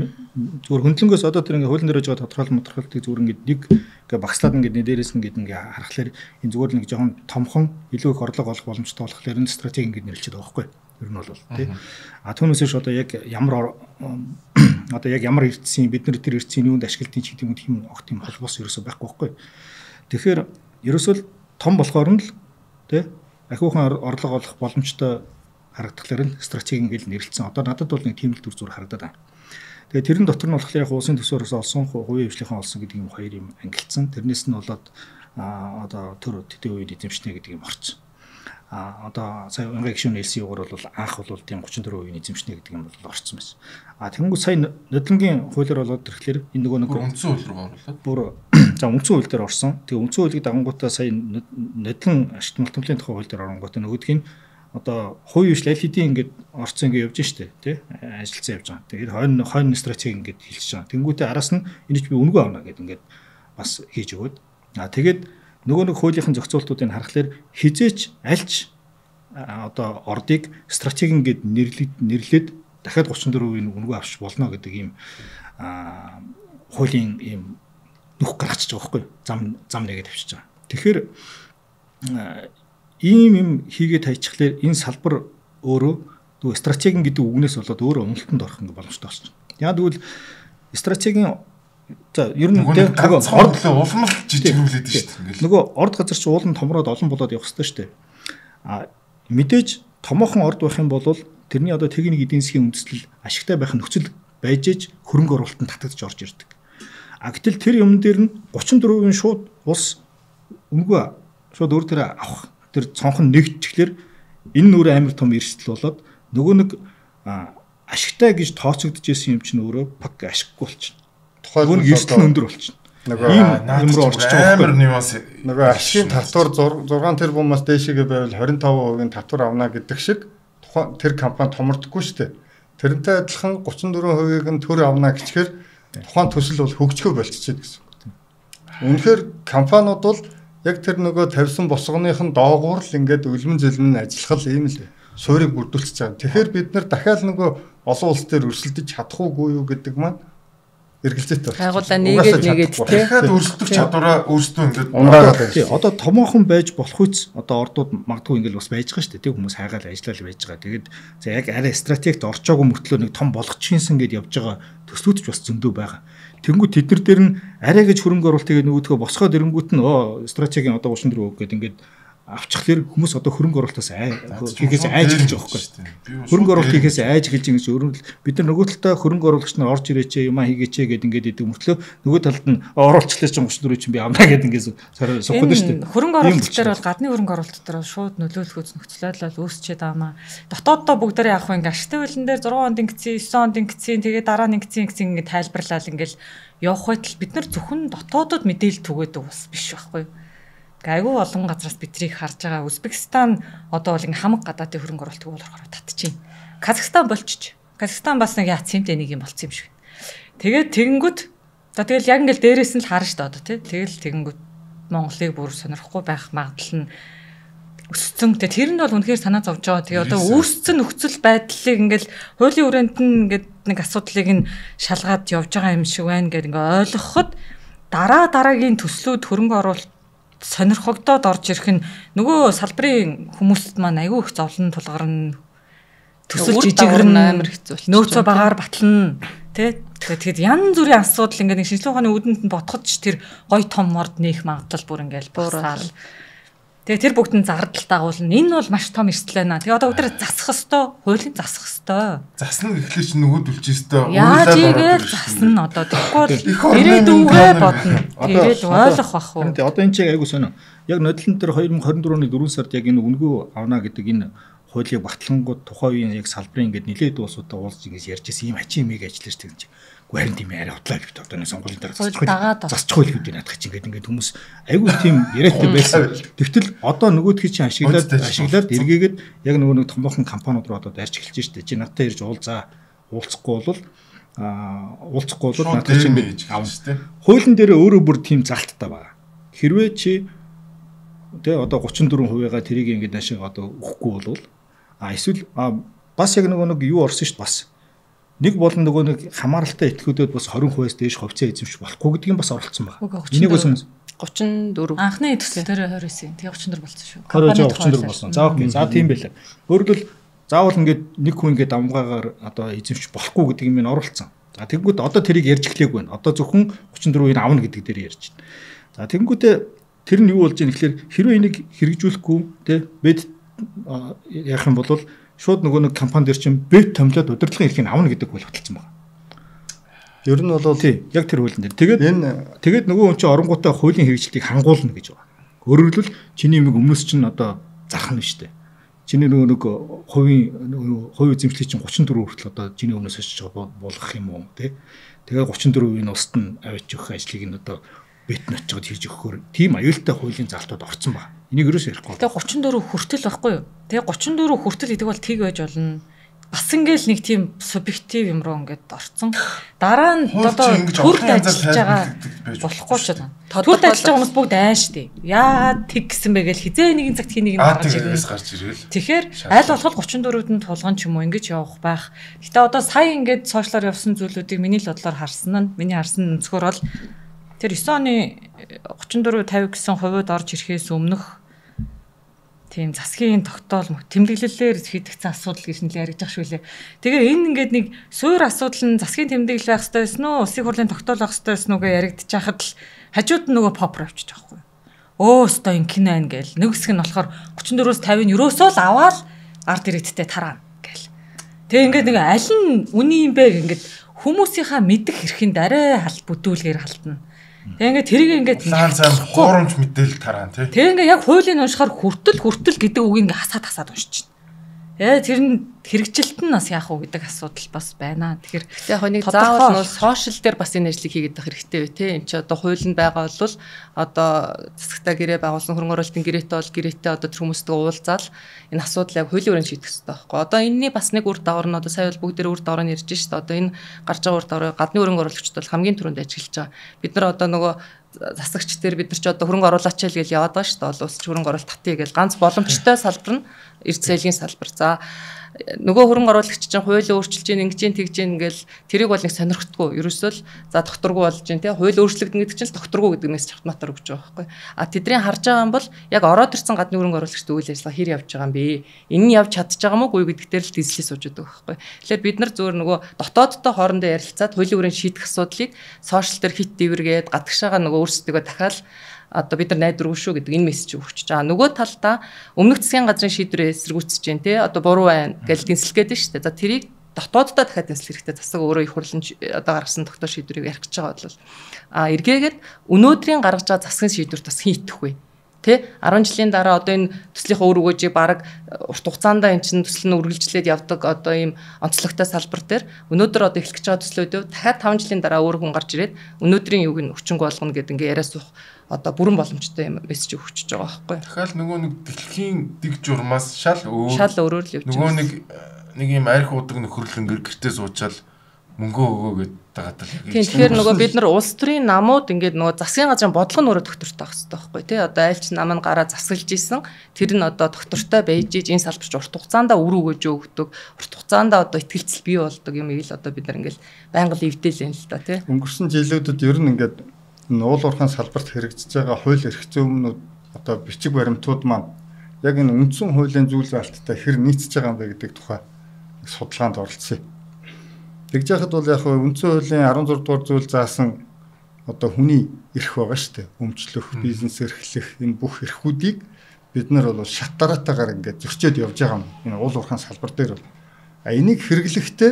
хөндлөнгөөс одоо тэр ингээд хуулийн дээр байгаа тодорхойлолтыг зүгээр ингээд нэг ингээд багслаад ингээд дээрээс ингээд харахаар энэ зүгээр нэг жоохон томхон илүү их орлого олох боломжтой болохоор энэ стратеги ингээд нэрлэлчихэд байгаа байхгүй. Ер нь бол тий. Түүнээсээ одоо яг ямар эрдсэн бид нар тэр эрдсийн юунд ашиглалтын ч гэдэг юм тийм огт юм холбоос ерөөсөө байхгүй байхгүй. Тэгэхээр ерөөсөө том болохоор нь л тий ахиухан орлого олох боломжтой харагдахлаар нь стратеги ингээд нэрлэлсэн. Одоо надад бол нэг тийм л төр зур харагдаад байна. Тэгээ тэрэн дотор нь болохоор яг улсын төсвөөс олсон хувийн хвшлийнхаа олсон гэдэг юм хоёр юм ангилсан. Тэрнээс нь болоод одоо төр төдий үед эзэмшнэ гэдэг юм орсон. Одоо сая Унгай гишүүн хэлсэн юугаар бол анх бол тийм 34% эзэмшнэ гэдэг юм бол орсон байсан. Тэгэнгүүт сая нодлонгийн хуулиар болоод ирэхлээр энэ нөгөө нэг үндсэн хууль руу оруулаад бүр за үндсэн хууль дээр орсон. Тэгээ үндсэн хуулийг дагангуудаа сая нодлон ашигт малтмлын тухай хууль дээр оронгуудаа нөгөөдг нь одоо хувийн хвшил аль хэдийн ингээд орцсон ингээд явж штэ тий ажиллацсан явж байгаа. Тэгэхээр хойно стратеги ингээд хэлж байгаа. Тэнгүүтээ араас нь энэ ч би үнэгүй авна гэд ингээд бас хийж өгөөд. Тэгээд нөгөө нэг хуулийнхын зохицуултуудыг харахаар хизээч альч одоо ордыг стратеги ингээд нэрлээд дахиад 34% үнэгүй авч болно гэдэг ийм хуулийн ийм нүх гаргачихж байгаа байхгүй зам нэгээд тавьчихж байгаа. Тэгэхээр ийм юм хийгээд хайчихлаар энэ салбар өөрөө нөгөө стратеги гэдэг үгнээс болоод өөрөө уналтанд орох ингэ боломжтой болчихно. Яг тэгвэл стратегийн за ер нь нөгөө орд улмал жижигрүүлээд шүү дээ. Нөгөө орд газар чи уулын томроод олон болоод явах хэрэгтэй шүү дээ. Мэдээж томоохон орд байх юм бол тэрний одоо техник эдийн засгийн үндэслэл ашигтай байх нөхцөл байж иж хөрөнгө оруулалтанд татагдж орж ирдэг. Гэтэл тэр юм дээр нь 34% шууд улс үнэгүй шууд өөр төрөө авах тэр цонхон нэгтгэхлээр энэ нөр амар том эрсдэл болоод нөгөө нэг ашигтай гэж тооцогдож ирсэн юм чинь өөрөө пак ашиггүй болчихно. Тухайн эрсдэл өндөр болчихно. Ийм руу орчих амар нюанс. Нөгөө ашигын татвар 6 тэрбумаас дээшээгээ байвал 25% татвар авна гэдэг шиг тухайн тэр компани томордохгүй шүү дээ. Тэрнтэй адилхан 34%-ийг нь төр авна гэчихээр тухайн төсөл бол хөгжихөө болчихжээ гэсэн. Үнэхээр компаниуд бол яг тэр нөгөө тавьсан босгоных нь доогуур л ингээд үлмэн зэлмэн ажиллах ийм л суурийг бүрдүүлчихэж байгаа. Тэгэхээр бид нар дахиад нөгөө олон улс дээр өрсөлдөж чадах уугүй юу гэдэг маань эргэлзээтэй. Байгууллаа нэгээд тий. Дахиад өрсөлдөх чадвараа өөрсдөө ингээд ундраагаад байна. Тий, одоо томоохон байж болох үс одоо ордууд магадгүй ингээл бас байж байгаа шүү дээ. Тэг хүмүүс хайгаал ажиллал байж байгаа. Тэгээд за яг арай стратегт орчоогүй мөртлөө нэг том болгочихсон гэдээ явж байгаа төслүүд ч бас зөндөө байгаа. Тэнгүү тэд нар дээр нь арай гэж хөрөнгө оруулалт тэгээд нөгөөдгөө босгоод ирэнгүүт нь стратегийн одоо 34% гэдэг ингээд авчихлаар хүмүүс одоо хөрөнгө оруулалтаас хийхээс айж эхэлж байгаа байхгүй. Хөрөнгө оруулалт хийхээс айж эхэлж байгаа гэсэн өөрөөр бид нар нөгөө талдаа хөрөнгө оруулагч нар орж ирээч юмаа хийгээч гэд ингээд идэв мөртлөө нөгөө талд нь оруулчлаа чинь 34 чинь би амнаа гэд ингээд сухад шүү дээ. Хөрөнгө оруулалт дээр бол гадны хөрөнгө оруулалт дээр шууд нөлөөлөх нөхцөлөд үүсчихэд аамаа. Дотооддоо бүгдээрээ авах ингээд ашигтай хөлн дээр 6 хонд ингэсэн 9 хонд ингэсэн тэгээд дараа нь ингэсэн ингээд тайлбарлал ингээд явах байтал бид нар зөвхөн дотоодод мэдээлэл түгээдэг бас биш байхгүй. Айгүй олон газраас битрийг харж байгаа. Узбекистан одоо бол ингээм хамаг гадаадын хөрөнгө оруулалт болохоор татчихээн. Казахстан болчих. Казахстан бас нэг яцсимтэй нэг юм болцсон юм шиг. Тэгээд тэгэнгүүт за тэгэл яг ингээл дээрээс нь л харна шүү дээ одоо тий. Тэгэл тэгэнгүүт Монголыг бүр сонирхгүй байх магадлал нь өссөн. Тэр нь бол үнэхээр санаа зовж байгаа. Тэгээ одоо үүссэн нөхцөл байдлыг ингээл хуулийн хүрээнд нь ингээд нэг асуудлыг нь шалгаад явж байгаа юм шиг байна гэдэг ингээ ойлгоход дараагийн төслүүд хөрөнгө оруулалт сонирхогдоод орж ирэх нь нөгөө салбарын хүмүүст маань айгүй их зовлон тулгарна төсөл жижигэрн амар хэцүү нөөцөө багаар батлна тий тэгээд янз бүрийн асуудал ингээд нэг шинжилгээ ухааны үүдэнд нь ботход ч тэр гой том морд нээх магадлал бүр ингээд буураад тэгээд тэр бүгд нь зардал дагуулна энэ бол маш том эрсдэл байна тэгээд одоо өдөр засах хэвээр хуулийн засах хэвээр засна гэхлээр чи нөгөөдөлж өстой яаж игээд засна одоо тэгэхгүй ирээдүгээ бодно тэгээд ойлгох бах уу одоо энэ чиг айгу сонио яг нодлон дээр 2024 оны 4 сард яг энэ үнэгүй авна гэдэг энэ хуулийг батлангууд тухайн үеийн яг салбарын ингээд нэлээд улсуудаа уулз ингэж ярьж ирсэн юм ачи мэг ажиллаж тийм чинь гуарын тийм арай утлаа гэвч одоо нэг сонгуулийн дараа засчих хөл гэдэг наадах чинь ингээд хүмүүс айгүй тийм яриатай байсан. Тэгтэл одоо нөгөөдхий чинь ашиглаад эргээгээд яг нөгөө нэг томоохон компаниуд руу одоо дайрч эхэлж штэ. Чи надтай ирж уулзахгүй бол надад чинь авна штэ. Хуулийн дээр өөрөө бүр тийм залттай байна. Хэрвээ чи тэ одоо 34%-аа тэрийг ингээд наашаа одоо өгөхгүй бол эсвэл бас яг нөгөө нэг юу орсон штэ бас нэг болон нөгөө нэг хамааралтай этгээдүүд бас 20%-аас дээш хувьцаа эзэмших болохгүй гэдгийг бас оролцсон байна. Энийг бас 34 анхны төсөл дээр 29, тэгээ 34 болсон шүү. 34 болсон. За окей. За тийм байлаа. Өөрөлд заавал ингээд нэг хүн ингээд амгаагаар одоо эзэмших болохгүй гэдгийг минь оруулсан. За тэгэнгүүт одоо тэрийг ярьж эхлэегүй байна. Одоо зөвхөн 34%-ийг авна гэдэг дээр ярьж байна. За тэгэнгүүтээ тэр нь юу болж ийм гэхээр хэрвээ энийг хэрэгжүүлэхгүй те бед ярих юм бол шууд нөгөө нэг компани дээр чинь бет томлоод удирдлагын эрхийг авна гэдэг хууль баталсан байна. Ер нь бол тий яг тэр хуулийн дээр. Тэгээд нөгөө хүн чинь оронгуудаа хуулийн хэрэгжилтийг хангуулна гэж байна. Өөрөөр хэлбэл чиний юмыг өмнөөс чинь одоо зарах нь шүү дээ. Чиний нөгөө нэг хувийн эзэмшлийг чинь 34 хүртэл одоо чиний өмнөөс очиж болгох юм уу тий. Тэгээд 34% нь устд нь авч өгөх ажлыг нь одоо бет нь очиод хийж өгөхөөр тийм аюултай хуулийн залтууд орцсон байна. Энийг ерөөсөө ярихгүй. Тэгээ 34 хүртэл байхгүй юу? Тэгээ 34 хүртэл гэдэг бол тийг байж болно. Бас ингээл нэг тийм субъектив юм руу ингээд орцсон. Дараа нь одоо төрд ажиллаж байгаа болохгүй ч байна. Төрд ажиллаж байгаа хүмүүс бүгд айн штэ. Яагаад тэг гэсэн бэ гэл хизээ нэгэн цагт хий нэг нь гарч ирвэл. Тэгэхээр аль болох 34-д нь тулган ч юм уу ингэж явах байх. Гэтэ одоо сая ингээд сошиалаар явсан зүйлүүдийг миний л бодлоор харсан өнцгөр бол тэр 9 оны 34 50 гэсэн хувьд орж ирэхээс өмнөх тийм засгийн тогтоол тэмдэглэлээр хийгдсэн асуудал гэж нэлээд яригдах шүү лээ. Тэгээ энэ ингээд нэг суур асуудал нь засгийн тэмдэглэл байх хэрэгтэй байсан уу, улсын хурлын тогтоол байх хэрэгтэй байсан уу гэж яригдчих хахад л хажууд нь нөгөө попр авчиж байгаа байхгүй. Өөстөө инкинэ гээл нэг хэсэг нь болохоор 34-өөс 50-ын ерөөсөө л аваад ард ирээдтэй тараана гээл. Тэгээ ингээд нэг аль нь үний юм бэ ингээд хүмүүсийнхаа мэдэх эрхэнд арай халт бүдүүлгээр халтна. Тэгээ ингээд тэрийг ингээд гурамч мэдээлэл тараан тий. Тэгээ ингээд яг хуулийн уншихаар хүртэл гэдэг үг ингээд хасаад уншиж байна. Тэр нь хэрэгжилт нь бас яах вэ гэдэг асуудал бас байна. Тэгэхээр яг нэг заавал нөө сошиал дээр бас энэ ажлыг хийгээд байх хэрэгтэй вэ те. Энд чи одоо хуулинд байгаа бол одоо засагтаа гэрээ байгуулсан хөрөнгө оруулалтын гэрээтэй бол гэрээтэй одоо тэр хүмүүстэй уулзаал энэ асуудал яг хуулийн өрөөнд шийдэх хэрэгтэй байхгүй. Одоо энэний бас нэг үр дагавар нь одоо сая бол бүгд дээр үр дагавар нь ярьж шээ. Одоо энэ гарч байгаа үр дагаврыг гадны хөрөнгө оруулагчид бол хамгийн түрүүнд ажиглаж байгаа. Бид нар одоо нөгөө засагч дээр бид нар ч одоо хөрөнгө оруулаач л гэж яваад байгаа шүү дээ. Олон улс хөрөнгө оруулалт татъя гэж ганц боломжтой салбар нь эрдэс соёлын салбар. За нөгөө хөрөнгө оруулагч чинь хуулийг өөрчилж гин ингэж гин тэгж гин ингээл тэрийг бол нэг сонирхдаггүй. Ерөөсөө л за докторгүй болж гин тий хууль өөрчлөгдөн гэдэг чинь л докторгүй гэдэг мессеж автоматар өгч байгаа байхгүй. А тэдний харж байгаа юм бол яг ороод ирсэн гадны хөрөнгө оруулагчтай үйл ажиллагаа хэр явж байгаа юм бэ? Энэ нь явж чадчих байгаа мó үгүй гэдэг дээр л дизлээ сууж байгаа байхгүй. Тэгэхээр бид нар зөвөр нөгөө дотоодтой хоорондоо ярилцаад хуулийн хүрээнд шийдэх асуудлыг сошиал дээр хит дэвэргээд гадагшаага нөгөө өөрсдөө дахиад одоо бид нар найдваргүй шүү гэдэг энэ мессеж өгч байгаа. Нөгөө талдаа өмнөх засгийн газрын шийдвэрээ эсэргүүцэж जैन тий одоо буруу байна гэж дэнслэхэд шүү дээ. За тэрийг дотооддоо дахиад дэнслэх хэрэгтэй. Засаг өөрөө их хурлын одоо гаргасан тогтоох шийдвэрийг ярих гэж байгаа бол эргээгээд өнөөдрийн гаргаж байгаа засгийн шийдвэрт бас хин итгэхгүй. Тэ 10 жилийн дараа одоо энэ төслийнхөө үр өгөөжийг баг урт хугацаанд эн чинь төсөл нь үргэлжлээд явдаг одоо ийм онцлогтой салбар дээр өнөөдөр одоо эхлэх гэж байгаа төслүүдөө дахиад 5 жилийн дараа өөр хүн гарч ирээд өнөөдрийн юуг нь өчнг болгоно гэдэг ингээ яриа суух одоо бүрэн боломжтой юм мессеж өгчөж байгаа байхгүй. Дахиад нөгөө нэг дэлхийн дэг журмаас шал өөрөөр л явж байгаа. Нөгөө нэг ийм арх удаг нөхөрлөн гэртээ суучаал мөнгө өгөө гэдэг тагаатал яг. Тэгэхээр нөгөө бид нар улс төрийн намууд ингээд нөгөө засгийн газрын бодлого нь өөрөө доктортой байх хэрэгтэй байхгүй тий. Одоо айлч нам нь гараа засгалж исэн тэр нь одоо доктортой байж энэ салбарч урт хугацаанд үр өгөөж өгдөг. Урт хугацаанд одоо ихтгэлцэл бий болдог юм ийг л одоо бид нар ингээд байнга л эвдээлэн л та тий. Өнгөрсөн жилүүдэд ер нь ингээд уул уурхайн салбарт хэрэгжиж байгаа хууль эрх зүйнүүд одоо бичиг баримтууд маань яг энэ үндсэн хуулийн зүйл залттай хэр нийцэж байгаа юм бэ гэдэг тухай судалгаанд оролцсон. Тэгж яхад бол яг үндсэн хуулийн 16 дугаар зүйл заасан одоо хүний эрх байгаа шүү дээ. Өмчлөх, бизнес эрхлэх энэ бүх эрхүүдийг бид нар бол шат дараатаагаар ингээд зөрчөөд явж байгаа юм. Энэ уул уурхайн салбар дээр бол. Энийг хэрэглэхдээ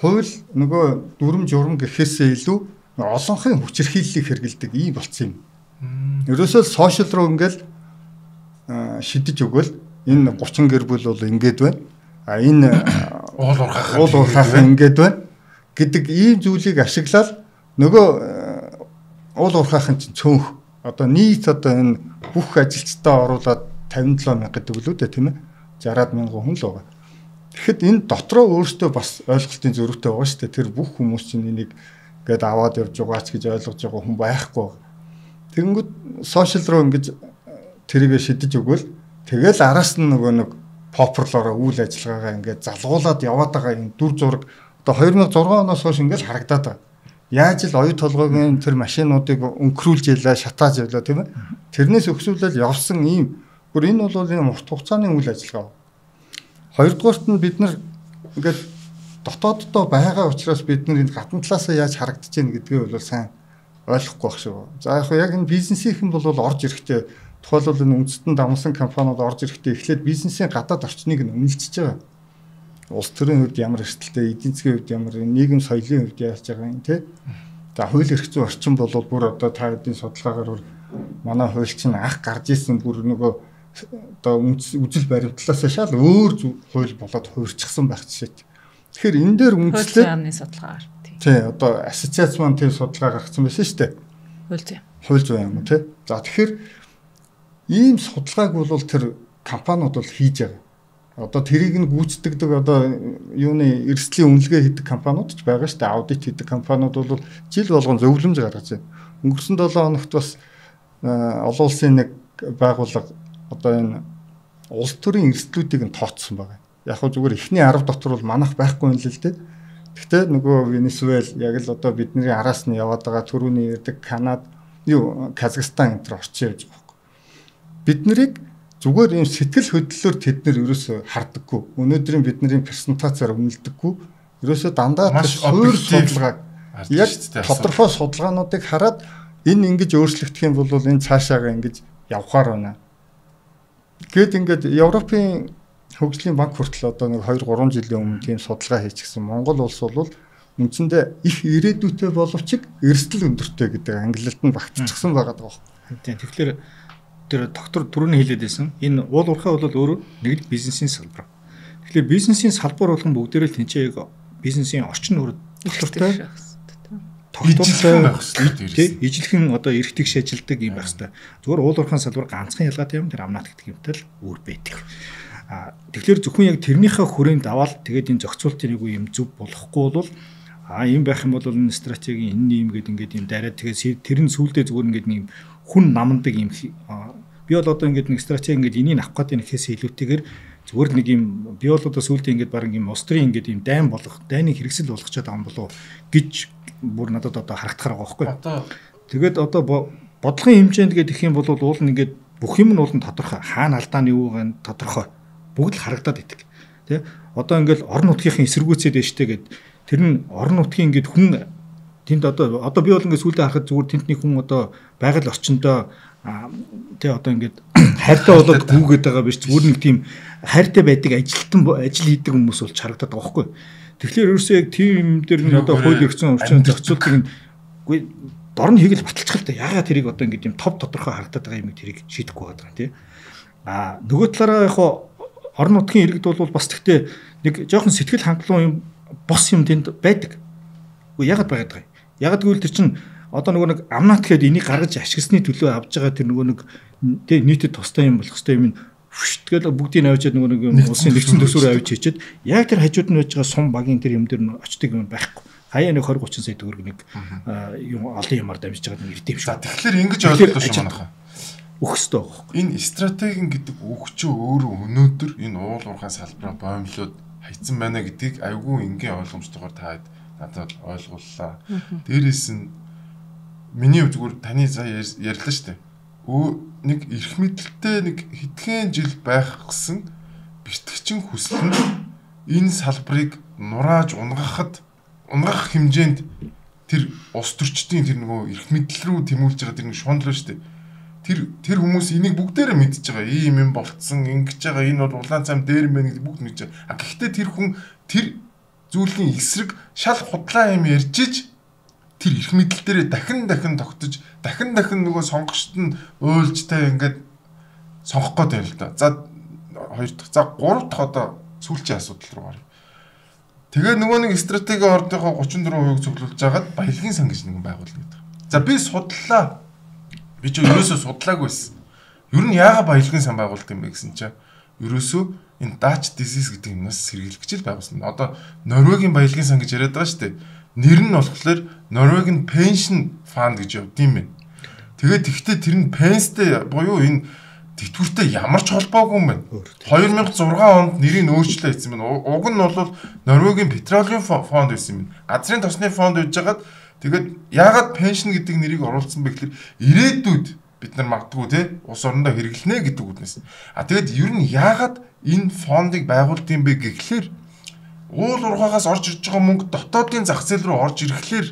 хууль нөгөө дүрм журм гэхээсээ илүү олонхын хүчирхийллийг хэрэгэлдэг ийм болцсон юм. Ерөөсөө сошиал руу ингээл шидэж өгвөл энэ 30 гэр бүл бол ингээд байна. Энэ уул уурхайхан ингээд байна гэдэг ийм зүйлийг ашиглаад нөгөө уул уурхайхан чинь цөөнх одоо нийт одоо энэ бүх ажилчдаа оруулаад 57 мянга гэдэг үлээ тийм ээ 60-аад мянган хүн л байгаа. Тэгэхэд энэ дотроо өөртөө бас ойлголтын зөрүүтэй байгаа шүү дээ. Тэр бүх хүмүүс чинь энийг гээд аваад явж байгаач гэж ойлгож байгаа хүн байхгүй. Тэгэнгүүт сошиал руу ингэж тэрийг шидэж өгвөл тэгэл араас нь нөгөө нэг популярлаараа үйл ажиллагаагаа ингээд залгуулад яваад байгаа юм дүр зураг одоо 2006 оноос хойш ингээд харагдаад байгаа. Яаж л оюу толгойн тэр машинуудыг өнгөрүүлж ялаа, шатааж явлаа тийм ээ. Тэрнээс өксүүлэл явсан ийм бүр энэ бол ийм урт хугацааны үйл ажиллагаа. Хоёрдугаарт нь бид нар ингээд дотооддоо байгаа учраас бид нар энэ гадна талаасаа яаж харагдаж байна гэдгийг бол сайн ойлгохгүй байх шүү. За яг энэ бизнесийнхэн бол орж ирэхдээ тухайлбал энэ үндэстэн давмсан компаниуд орж ирэхдээ эхлээд бизнесийн гадаад орчныг нь үнэлчихэж байгаа. Улс төрийн хувьд ямар эрсдэлтэй, эдийн засгийн хувьд ямар, нийгэм соёлын хувьд яаж байгаа юм те. За хууль эрх зүйн орчин бол бүр одоо та хэдийн судалгаагаар манай хууль чинь анх гарч исэн бүр нөгөө одоо үзэл баримтлаас шал өөр хууль болоод хуурчихсан байх жишээ. Тэгэхээр энэ дээр үндэслээд хуулийн судалгаагаар тий одоо ассоциац маань тийм судалгаа гаргасан байсан шүү дээ. Хууль зүйн юм тий. За тэгэхээр ийм судалгааг бол тэр компаниуд бол хийж байгаа. Одоо тэрийг нь гүйцэтгэдэг одоо юуны эрсдлийн үнэлгээ хийдэг компаниуд ч байгаа шүү дээ. Аудит хийдэг компаниуд бол жил болгон зөвлөмж гаргаж байна. Өнгөрсөн 7 хоногт бас олон улсын нэг байгууллага одоо энэ улс төрийн эрсдлүүдийг нь тооцсон байгаа. Яг хөө зүгээр эхний 10 дотор бол манах байхгүй юм л л дээ. Гэхдээ нөгөө Венесуэл яг л одоо бидний араас нь яваад байгаа түрүүний ярьдаг Канада, Казахстан энэ төр орчин явж байгаа. Бид нарыг зүгээр юм сэтгэл хөдлөлөөр тэд нар ерөөсө хардаггүй. Өнөөдрийн бидний презентацаар үнэлдэггүй. Ерөөсө дандаа суурь судалгааг яг тодорхой судалгаануудыг хараад энэ ингэж өөрчлөгдөх юм бол энэ цаашаага ингэж явхаар байна. Гэт ингээд Европын хөгжлийн банк хүртэл одоо нэг 2-3 жилийн өмнө тийм судалгаа хийчихсэн. Монгол улс бол үндсэндээ их ирээдүйтэй боловч эрсдэл өндөртэй гэдэг ангиллалд нь багтчихсан байгаа даа. Тийм. Тэгэхээр тэр доктор түрүүний хэлээд байсан. Энэ уул уурхай бол өөрөө нэг бизнесийн салбар. Тэгэхээр бизнесийн салбар болгон бүгдээрээ тэнцээ яг бизнесийн орчин үр доктортой тогтвортой байх хэрэгтэй. Ижилхэн одоо эрх тэгш ажилдаг юм байх хэрэгтэй. Зүгээр уул уурхайн салбар ганцхан ялгаатай юм тэр амнат гэдэг юмтай л өөр байдаг. Тэгэхээр зөвхөн яг тэрнийхээ хүрээнд аваад тэгээд энэ зохицуултын нэг юм зөв болохгүй бол ийм байх юм бол энэ стратегийн энэ юм гэдэг ингээд юм дараад тэгээд тэр нь сүулдэ зүгээр ингээд нэг хүн намдаг юм би бол одоо ингээд нэг стратеги ингээд энийг авах гэдэг нэхээс илүүтэйгээр зүгээр нэг юм биологоос үлдээ ингээд баг юм устрын ингээд юм дайн болгох, дайныг хэрэгсэл болгочод байгаа юм болов гэж бүр надад одоо харагдахаар байгаа байхгүй. Тэгээд одоо бодлогын хэмжээнд гээд их юм бол уул нь ингээд бүх юм нь уул нь тодорхой. Хаана алдааны юу гэн тодорхой. Бүгд л харагдаад идэг. Тэ? Одоо ингээд орон нутгийн эсэргүүцээд дэжтэй гээд тэр нь орон нутгийн ингээд хүн тэнд одоо би бол ингээд сүүлдээ харахад зүгээр тентний хүн одоо байгаль орчиндөө тэ одоо ингээд хайртай болоод гүгээд байгаа биш зүгээр нэг тийм хайртай байдаг ажил хийдэг хүмүүс бол харагдаад байгаа байхгүй. Тэгэхээр ерөөсөө яг тийм юм дээр нь одоо хууль эрхцэн орчин зохицуултыг үгүй дорн хийгээл баталчих л та. Яагаад тэрийг одоо ингээд юм топ тодорхой харагдаад байгаа юм тэрийг шийдэхгүй байгаа юм тий. Нөгөө талаараа яг орон нутгийн иргэд бол бас тэгтээ нэг жоохон сэтгэл хангалуун юм бос юм тэнд байдаг. Үгүй яагаад байгаад байгаа юм. Яагаад гэвэл тэр чинь одоо нөгөө нэг амнат гэхэд энийг гаргаж ашигласны төлөө авж байгаа тэр нөгөө нэг тэг нийтэд тустай юм болох хэвээр юм тэгэл бүгдийг авчиад нөгөө нэг улсын нэгэн төсвөр авч хийчихэд яг тэр хажууд нь байж байгаа сум багийн тэр юм дээр очдөг юм байхгүй. Хаяа нэг 20-30 сая төгрөг нэг юм олон юмар дамжиж байгаа нэг ирдэм шүү. Тэгэхээр ингэж ойлголоо шүү манайхаа. Өгөхстэй байгаа. Энэ стратеги гэдэг өгчөө өөрөө өнөөдөр энэ уул уурхай салбараа боомлоод хайцсан байна гэдгийг айгүй энгийн ойлгомжтойгоор та надад ойлгууллаа. Дээрээс нь миний зүгээр таны сая ярьлаа шүү дээ. Нэг эрх мэдэлтэй нэг хэдхэн жил байх гэсэн бэртгэгчин хүсэл нь энэ салбарыг нурааж унгах хэмжээнд тэр ус төрчдийн тэр нөгөө эрх мэдэл рүү тэмүүлж байгаа тэр нэг шунал шүү дээ. Тэр хүмүүс энийг бүгдээрээ мэдж байгаа. Ийм юм болцсон, ингэж байгаа. Энэ бол улаан цайм дээр юм байна гэдэг бүгд мэдж байгаа. Гэхдээ тэр хүн тэр зүйлийн эсрэг шал худлаа юм ярьж иж тэр эрх мэдэл дээрээ дахин тогтож дахин нөгөө сонгогчд нь уйлжтай ингээд сонгох гээд байна л да. За 2 дахь, за 3 дахь одоо сүүлчийн асуудал руу гаръя. Тэгээ нөгөө нэг стратеги ордынхоо 34% цуглуулж байгаад баялагын сан гэж нэгэн байгуулна гэдэг. За би судлаа. Би ч ерөөсөө судлаагүй байсан. Ер нь яагаад баялагын сан байгуулдаг юм бэ гэсэн чинь ерөөсөө энэ Dutch disease гэдэг юмнаас сэргийлэх гэж байгуулсан. Одоо Норвегийн баялагын сан гэж яриад байгаа шүү дээ. Нэр нь болохоор Norwegian Pension Fund гэж явд юм байна. Тэгээд тэгвэл тэр нь пенстэй буюу энэ тэтгэвртэй ямар ч холбоогүй юм байна. 2006 онд нэрийг өөрчлөө хийсэн байна. Уг нь бол Норвегийн Petroleum Fund байсан юм байна. Газрын тосны фонд гэж жагаад тэгээд яагаад pension гэдэг нэрийг оруулсан бэ гэхээр ирээдүйд бид нар магадгүй те улс орондоо хэрэглэнэ гэдэг үгнээс. Тэгээд ер нь яагаад энэ фондыг байгуулдаг юм бэ гэхлээр уул уурхаагаас орж ирж байгаа мөнгө дотоодын зах зээл рүү орж ирэхлээр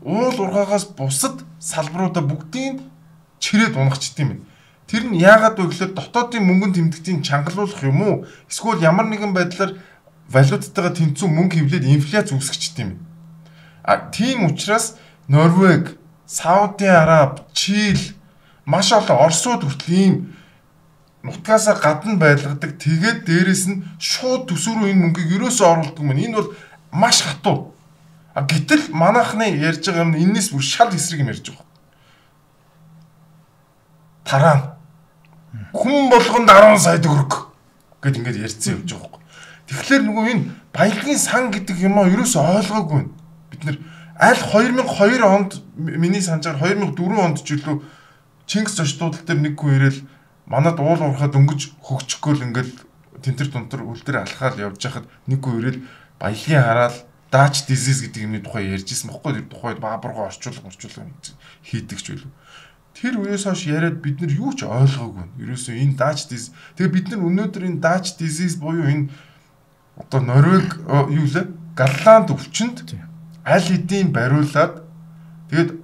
уул уурхаагаас бусад салбаруудаа бүгдийг чирээд унгачт юм байна. Тэр нь яагаад вэ гэхээр дотоодын мөнгөнд тэмдэгтийн чангалуулах юм уу? Эсвэл ямар нэгэн байдлаар валютатайгаа тэнцүү мөнгө хевлээд инфляц үүсгэж тийм юм. Тийм учраас Норвег, Сауди Араб, Чил маш олон Оросууд хүртэл ийм нутгаасаа гадна байлгадаг. Тэгээд дээрэс нь шууд төсөв рүү энэ мөнгийг ерөөсөө оруулдаг юм. Энэ бол маш хатуу. Гэтэл манайхны ярьж байгаа юм энэс бүр шал эсрэг юм ярьж байгаа. Тараа. Хүн болгонд 10 сая төгрөг гэд ингээд ярьцсан явж байгаа юм. Тэгэхээр нөгөө энэ баялагын сан гэдэг юм аа ерөөсөө ойлгоогүй байна. Бид нэр аль 2002 онд миний санджаар 2004 онд ч үлээ Чингис зочдуудал дээр нэг хүн ирээл манад уул уурхаа дөнгөж хөгжихгүй л ингээл тентэр тунтар үлдэр алхаал явж хахад нэг хүн ирээл баялагын хараал Dutch disease гэдэг юмны тухай ярьжсэн бохгүй тэр тухайд баабургаа орчуулга хийдэг ч үлээ. Тэр үеэс хойш яриад бид нар юу ч ойлгоогүй. Ерөөсөө энэ Dutch disease тэгээ бид нар өнөөдөр энэ Dutch disease буюу энэ одоо Норвег юу лээ Галланд өвчнөд аль эдийн бариулаад тэгээд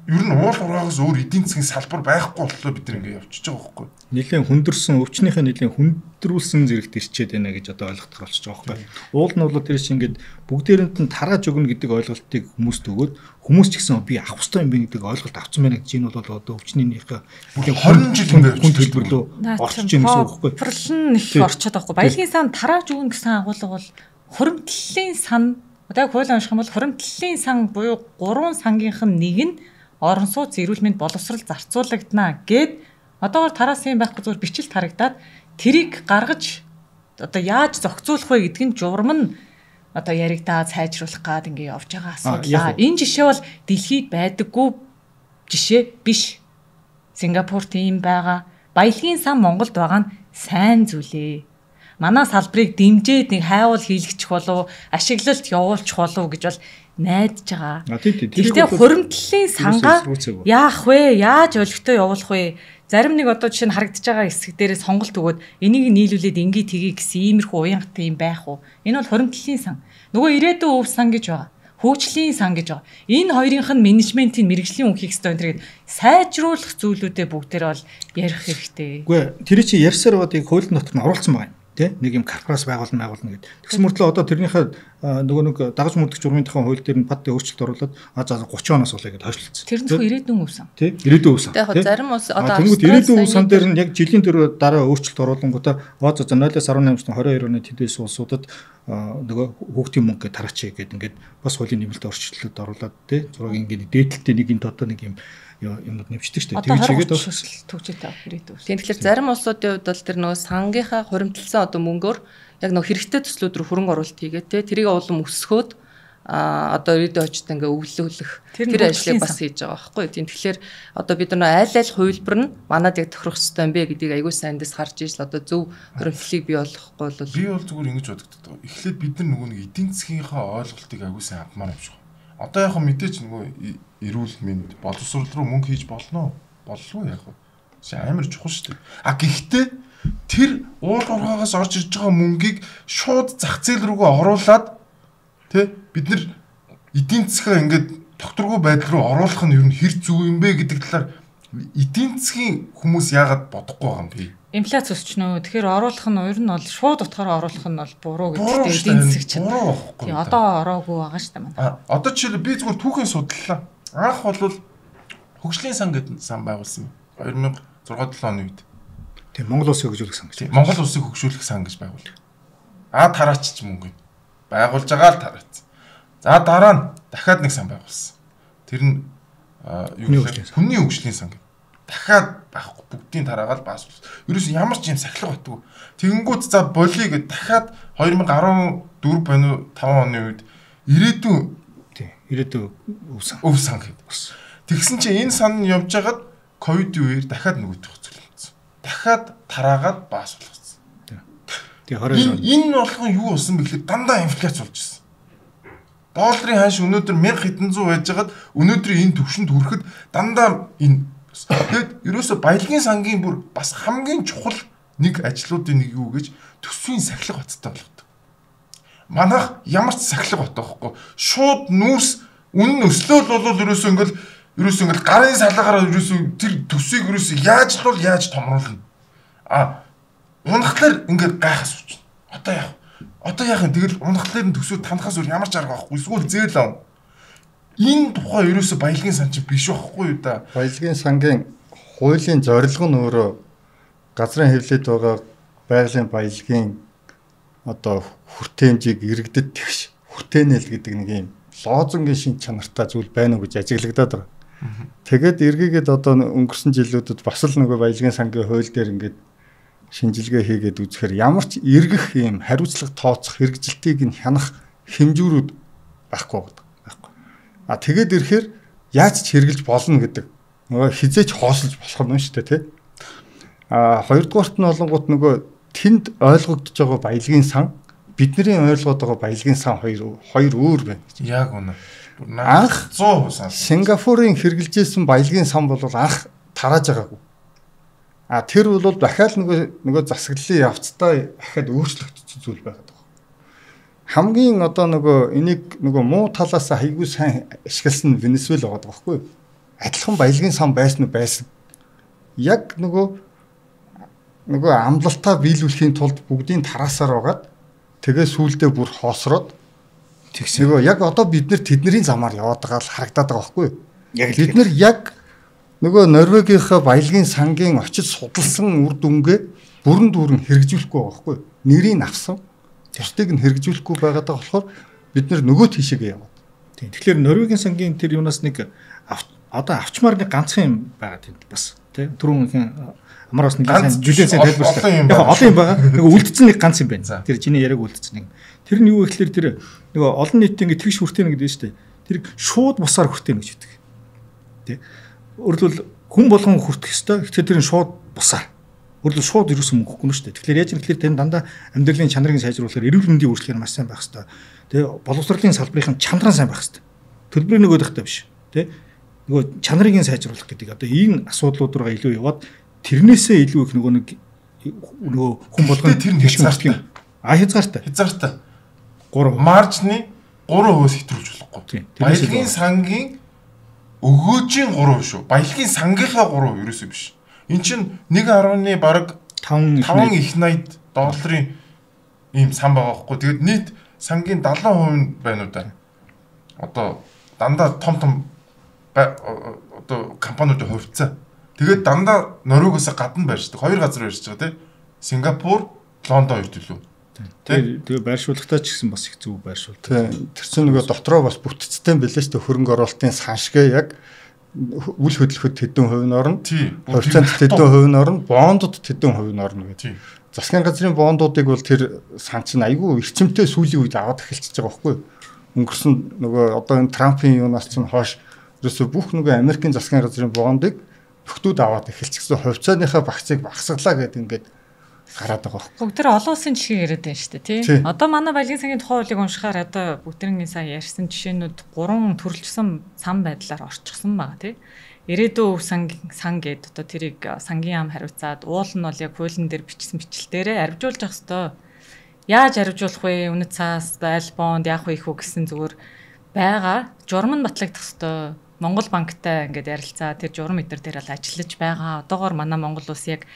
ер нь уул уургаагаас өөр эдийн засгийн салбар байхгүй боллоо бид нар ингэ явчихж байгаа байхгүй. Нилээн хүндэрсэн өвчнийхээ нилээн хүндрүүлсэн зэрэгт ирчээд байна гэж одоо ойлгох болчихж байгаа байхгүй. Уул нь бол тэр чинь ингээд бүгдээрэнд нь тарааж өгнө гэдэг ойлголтыг хүмүүст өгөөд хүмүүс ч гэсэн би авах хэрэгтэй юм бэ гэдэг ойлголт авсан байна гэж энэ бол одоо өвчнийхээ 20 жил ингээд хүн төлбөрлөө орчиж байгаа гэсэн үг байхгүй. Профессионал их орчод байхгүй. Баялагын сан тарааж өгнө гэсэн агуулга бол хуримтлалын сан одоо хууль унших юм бол хуримтлалын сан буюу 3 сангийнх нь нэг нь орон сууц эрүүл мэнд боловсрал зарцуулагдана гэд одоогоор тараасан юм байхгүй зүгээр бичлэлт харагдаад тэрийг гаргаж одоо яаж зохицуулах вэ гэдг нь журам нь одоо яригдаа сайжруулах гад ингэ явж байгаа асуудал. Энэ жишээ бол дэлхийд байдаггүй жишээ биш. Сингапур тийм байгаа. Баялагын сан Монголд байгаа нь сайн зүйлээ. манай салбарыг дэмжиж нэг хайвал хийлгчих болов ашиглалт явуулчих болов гэж бол найдаж байгаа. Гэхдээ хуримтлалын сангаа яах вэ? Яаж олигтой явуулах вэ? Зарим нэг одоо жишээ нь харагдаж байгаа хэсэг дээрээ сонголт өгөөд энийг нийлүүлээд ингээ тгий гэсэн иймэрхүү уянгатай юм байх уу? Энэ бол хуримтлалын сан. Нөгөө ирээдүйн өв сан гэж байгаа. Хөгжлийн сан гэж байгаа. Энэ хоёрынх нь менежментийн мэрэгжлийн үнхийг хэвээр энэ сайжруулах зүйлүүдээ бүгдээр бол ярих хэрэгтэй. Үгүй тэр чинь ярьсаар бодыг хуулийн дотор нь оруулсан байгаа юм. Тэ нэг юм корпорац байгуулна гэдэг. Тэгсэн мөртлөө одоо тэрнийхээ нөгөө нэг дагаж мөрдөх журмынхаа хууль дээр нь паддын өөрчлөлт оруулаад за 30 оноос болоо гэдээ хойшлуулсан. Тэр нь ирээдүйн үсэн. Тэ ирээдүйн үсэн. Яг зарим ус одоо ирээдүйн үсэн дээр нь яг жилийн төрөөр дараа өөрчлөлт оруулангуудаа 0.18-аас 22 оны тэдээс улсуудад нөгөө хүүхдийн мөнгө тараач гэдэг ингээд бас хуулийн нэмэлт өөрчлөлтөд оруулаад тэ зураг ингээд дээдлэлтэй нэг энэ одоо нэг юм юмнууд нэмждэг шүү дээ. Тэр чигээд төгжтэй ирээдүйн. Тэгэхээр зарим улсуудын хувьд бол тэр нөгөө сангийнхаа хуримтлсан одоо мөнгөөр яг нөгөө хэрэгтэй төслүүд рүү хөрөнгө оруулалт хийгээд тэ тэрийг улам өсгөөд одоо ирээдүйн очтой ингээ өвлүүлэх тэр ажлыг бас хийж байгаа байхгүй тийм. Тэгэхээр одоо бид нар айл хувилбар нь манад яг тохирох ёстой юм бэ гэдгийг аягүй сайн дэс харж ижил одоо зөв хуримтлалыг бий болгохгүй бол би бол зүгээр ингэж боддог. Эхлээд бид нар нөгөө нэг эдийн засгийнхаа ойлголтыг аягүй сайн авмаар юм шиг. Одоо яг мэдээч нөгөө эрүүл мэнд боловсрол руу мөнгө хийж болно. Боллоо яг. Амар чухал шүү дээ. Гэхдээ тэр уул уурхаагаас орж ирж байгаа мөнгийг шууд зах зээл рүүгээ оруулаад тэ бид нар эдийн засгаа ингээд докторгүй байдал руу оруулах нь ер нь хэр зүг юм бэ гэдэг талаар эдийн засгийн хүмүүс яагаад бодохгүй байгаа юм бэ? Инфляц өсчнөө. Тэгэхээр оруулах нь ер нь бол шууд утгаараа оруулах нь бол буруу гэдэг эдийн засаг чинь. Тийм одоо ороогүй байгаа шүү дээ манай. Одоо жишээл би зүгээр түүхийн судлалаа. Анх бол хөгжлийн сан гэдэг сан байгуулсан. 2006-7 оны үед. Тийм Монгол Улсын хөгжүүлэх сан гэж. Монгол Улсын хөгжүүлэх сан гэж байгуулав. Тараачч мөнгө байгуулж байгаа л тараацсан. За дараа нь дахиад нэг сан байгуулсан. Тэр нь юу гэхээр хүний хөгжлийн сан. Дахиад байхгүй бүгдийн тараагаал баасуулсан. Ерөөс ямар ч юм сахилга батгүй. Тэгэнгүүт за болиё гэд дахиад 2014 байна уу 5 оны үед ирээдүйн өв сан гэдэг болсон. Тэгсэн чинь энэ сан явж хагаад ковидын үеэр дахиад нөгөөдөх хөцөлсөн. Дахиад тараагаад баасуулсан. Тэгээ 22 энэ болгон юу болсон бэ гэхээр дандаа инфляц болж ирсэн. Долларын ханш өнөөдөр 1100 байж хагаад өнөөдөр энэ төвшөнд хүрэхэд дандаа энэ тэгэд ерөөсө баялагын сангийн бүр бас хамгийн чухал нэг ажлуудын нэг юу гэж төсвийн сахилга баттай болгодог. Манайх ямар ч сахилга бат байхгүй. Шууд нүүрс үнэн өслөөл бол ерөөсө ингээл гарын салгаараа ерөөсө тэр төсвийг ерөөсө яаж томруулна. Унахлаар ингээд гайхас учна. Одоо яах юм тэгэл унахлаар нь төсвөө танахаас өөр ямар ч арга байхгүй. Эсвэл зээл ав. Энэ тухай ерөөсө баялагын сан чи биш байхгүй юу да. Баялагын сангийн хуулийн зорилго нь өөрөө газрын хэвлэлд байгаа байгалийн баялагын одоо хүртээмжийг иргэдэд тэгш хүртээнэл гэдэг нэг юм лозунгийн шин чанартай зүйл байна уу гэж ажиглагдаад байгаа. Тэгээд эргээгээд одоо өнгөрсөн жилүүдэд бас л нөгөө баялагын сангийн хууль дээр ингээд шинжилгээ хийгээд үзэхээр ямар ч эргэх юм хариуцлага тооцох хэрэгжилтийг нь хянах хэмжүүрүүд байхгүй байдаг. Тэгээд ирэхээр яаж ч хэрэгжилж болно гэдэг нөгөө хизээч хоосолж болох юм шүү дээ тий. Хоёрдугаарт нь болонгууд нөгөө тэнд ойлгогдож байгаа баялагын сан бидний ойлгоод байгаа баялагын сан хоёр өөр байна. Яг үнэ. Анх 100% сан. Сингапурын хэрэгжилжсэн баялагын сан бол анх тарааж байгаагүй. Тэр бол дахиад нөгөө засаглалын явцдаа дахиад өөрчлөгдсөн зүйл байгаад байна. Хамгийн одоо нөгөө энийг нөгөө муу талаас хайгуу сайн ашигласан Венесуэл байгаа байхгүй юу? Адилхан баялагын сан байсан уу байсан. Яг нөгөө амлалтаа биелүүлэхийн тулд бүгдийн тараасаар байгаад тэгээ сүүлдээ бүр хоосроод тэгсээгөө яг одоо бид нар тэдний замаар яваад байгаа л харагдаад байгаа байхгүй юу? Бид нар яг нөгөө Норвегийнхаа баялагын сангийн очиж судалсан үр дүнгээ бүрэн дүүрэн хэрэгжүүлэхгүй байгаа байхгүй юу? Нэрийг авсан тэртийг нь хэрэгжүүлэхгүй байгаад байгаа болохоор бид нар нөгөө тийшээгээ яваад. Тийм. Тэгэхээр Норвегийн сангийн тэр юунаас нэг одоо авчмаар нэг ганцхан юм байгаа тийм бас тийм түрүүнхэн амар бас нэг жилийн сайн тайлбарлаа. Яг олон юм байгаа. Нэг үлдсэн нэг ганц юм байна. Тэр чиний яриаг үлдсэн нэг. Тэр нь юу гэхээр тэр нөгөө олон нийтийн ингэ тэгш хүртээнэ гэдэг нь шүү дээ. Тэр шууд бусаар хүртээнэ гэж үүдэг. Тий. Өөрөлдвөл хүн болгон хүртэх ёстой. Тэгэхээр тэр нь шууд бусаар. Өөрөлд шууд ерөөсөн мөнгө өгөхгүй шүү дээ. Тэгэхээр яаж юм тэгэхээр тань дандаа амьдралын чанарыг сайжруулахаар эрүүл мэндийн үйлчлэгээр маш сайн байх хэрэгтэй. Тэгээ боловсролын салбарын чанараа сайн байх хэрэгтэй. Төлбөрийг нөгөөдөхтэй биш. Тэ нөгөө чанарыг сайжруулах гэдэг одоо энэ асуудлууд руу илүү яваад тэрнээсээ илүү их нөгөө хүн болгоно тэр нь хязгаартай. Хязгаартай. 3 маржны 3% хэтрүүлж болохгүй. Баялагын сангийн өгөөжийн 3% шүү. Баялагын сангийнхаа 3% ерөөсөө биш. Эн чинь 1.1 бараг 5 их 80 долларын ийм сан байгаа байхгүй. Тэгээд нийт сангийн 70% байна уу да. Одоо дандаа том одоо компаниудын хувьцаа. Тэгээд дандаа Норвегиос гадна байршдаг. 2 газар байршиж байгаа тийм. Сингапур, Лондон хоёр төлөв. Тэгээ байршуулгатай ч гэсэн бас их зөв байршуулдаг. Тэр чинь нөгөө дотроо бас бүтцтэй байлээ шүү дээ. Хөрөнгө оруулалтын саншгээ яг үл хөдлөхөд хэдэн хувь нь орно. Хувьцаанд хэдэн хувь нь орно. Бондод хэдэн хувь нь орно гэдэг. Засгийн газрын бондуудыг бол тэр сан чинь айгүй эрчимтэй сүүлийн үед аваад эхэлчихэж байгаа байхгүй юу? Өнгөрсөн нөгөө одоо энэ Трампын юунаас чинь хойш ерөөсөө бүх нөгөө Америкийн засгийн газрын бондыг нөхдүүд аваад эхэлчихсэн. Хувьцааныхаа багцыг багасгалаа гэдэг ингээд гараад байгаа. Бүгд тэр олон улсын жишээ яриад байна шүү дээ, тий. Одоо манай Баялагын сангийн тухай хуулийг уншихаар одоо бүгдний сая ярьсан жишээнүүд 3 төрөлжсөн сан байдлаар орчихсон байгаа, тий. Ирээдүйн сан гэдэг одоо тэрийг сангийн ам хариуцаад уул нь бол яг хуулийн дээр бичсэн бичлэлээрээ арвижуулж явах хэвээр. Яаж арвижуулах вэ? Үнэт цаас, айл бонд яах вэ их үү гэсэн зүгээр байгаа. Журам нь батлагдах хэвээр. Монгол банктай ингээд ярилцаа тэр журам эдэр дээр л ажиллаж байгаа. Одоогоор манай Монгол улс яг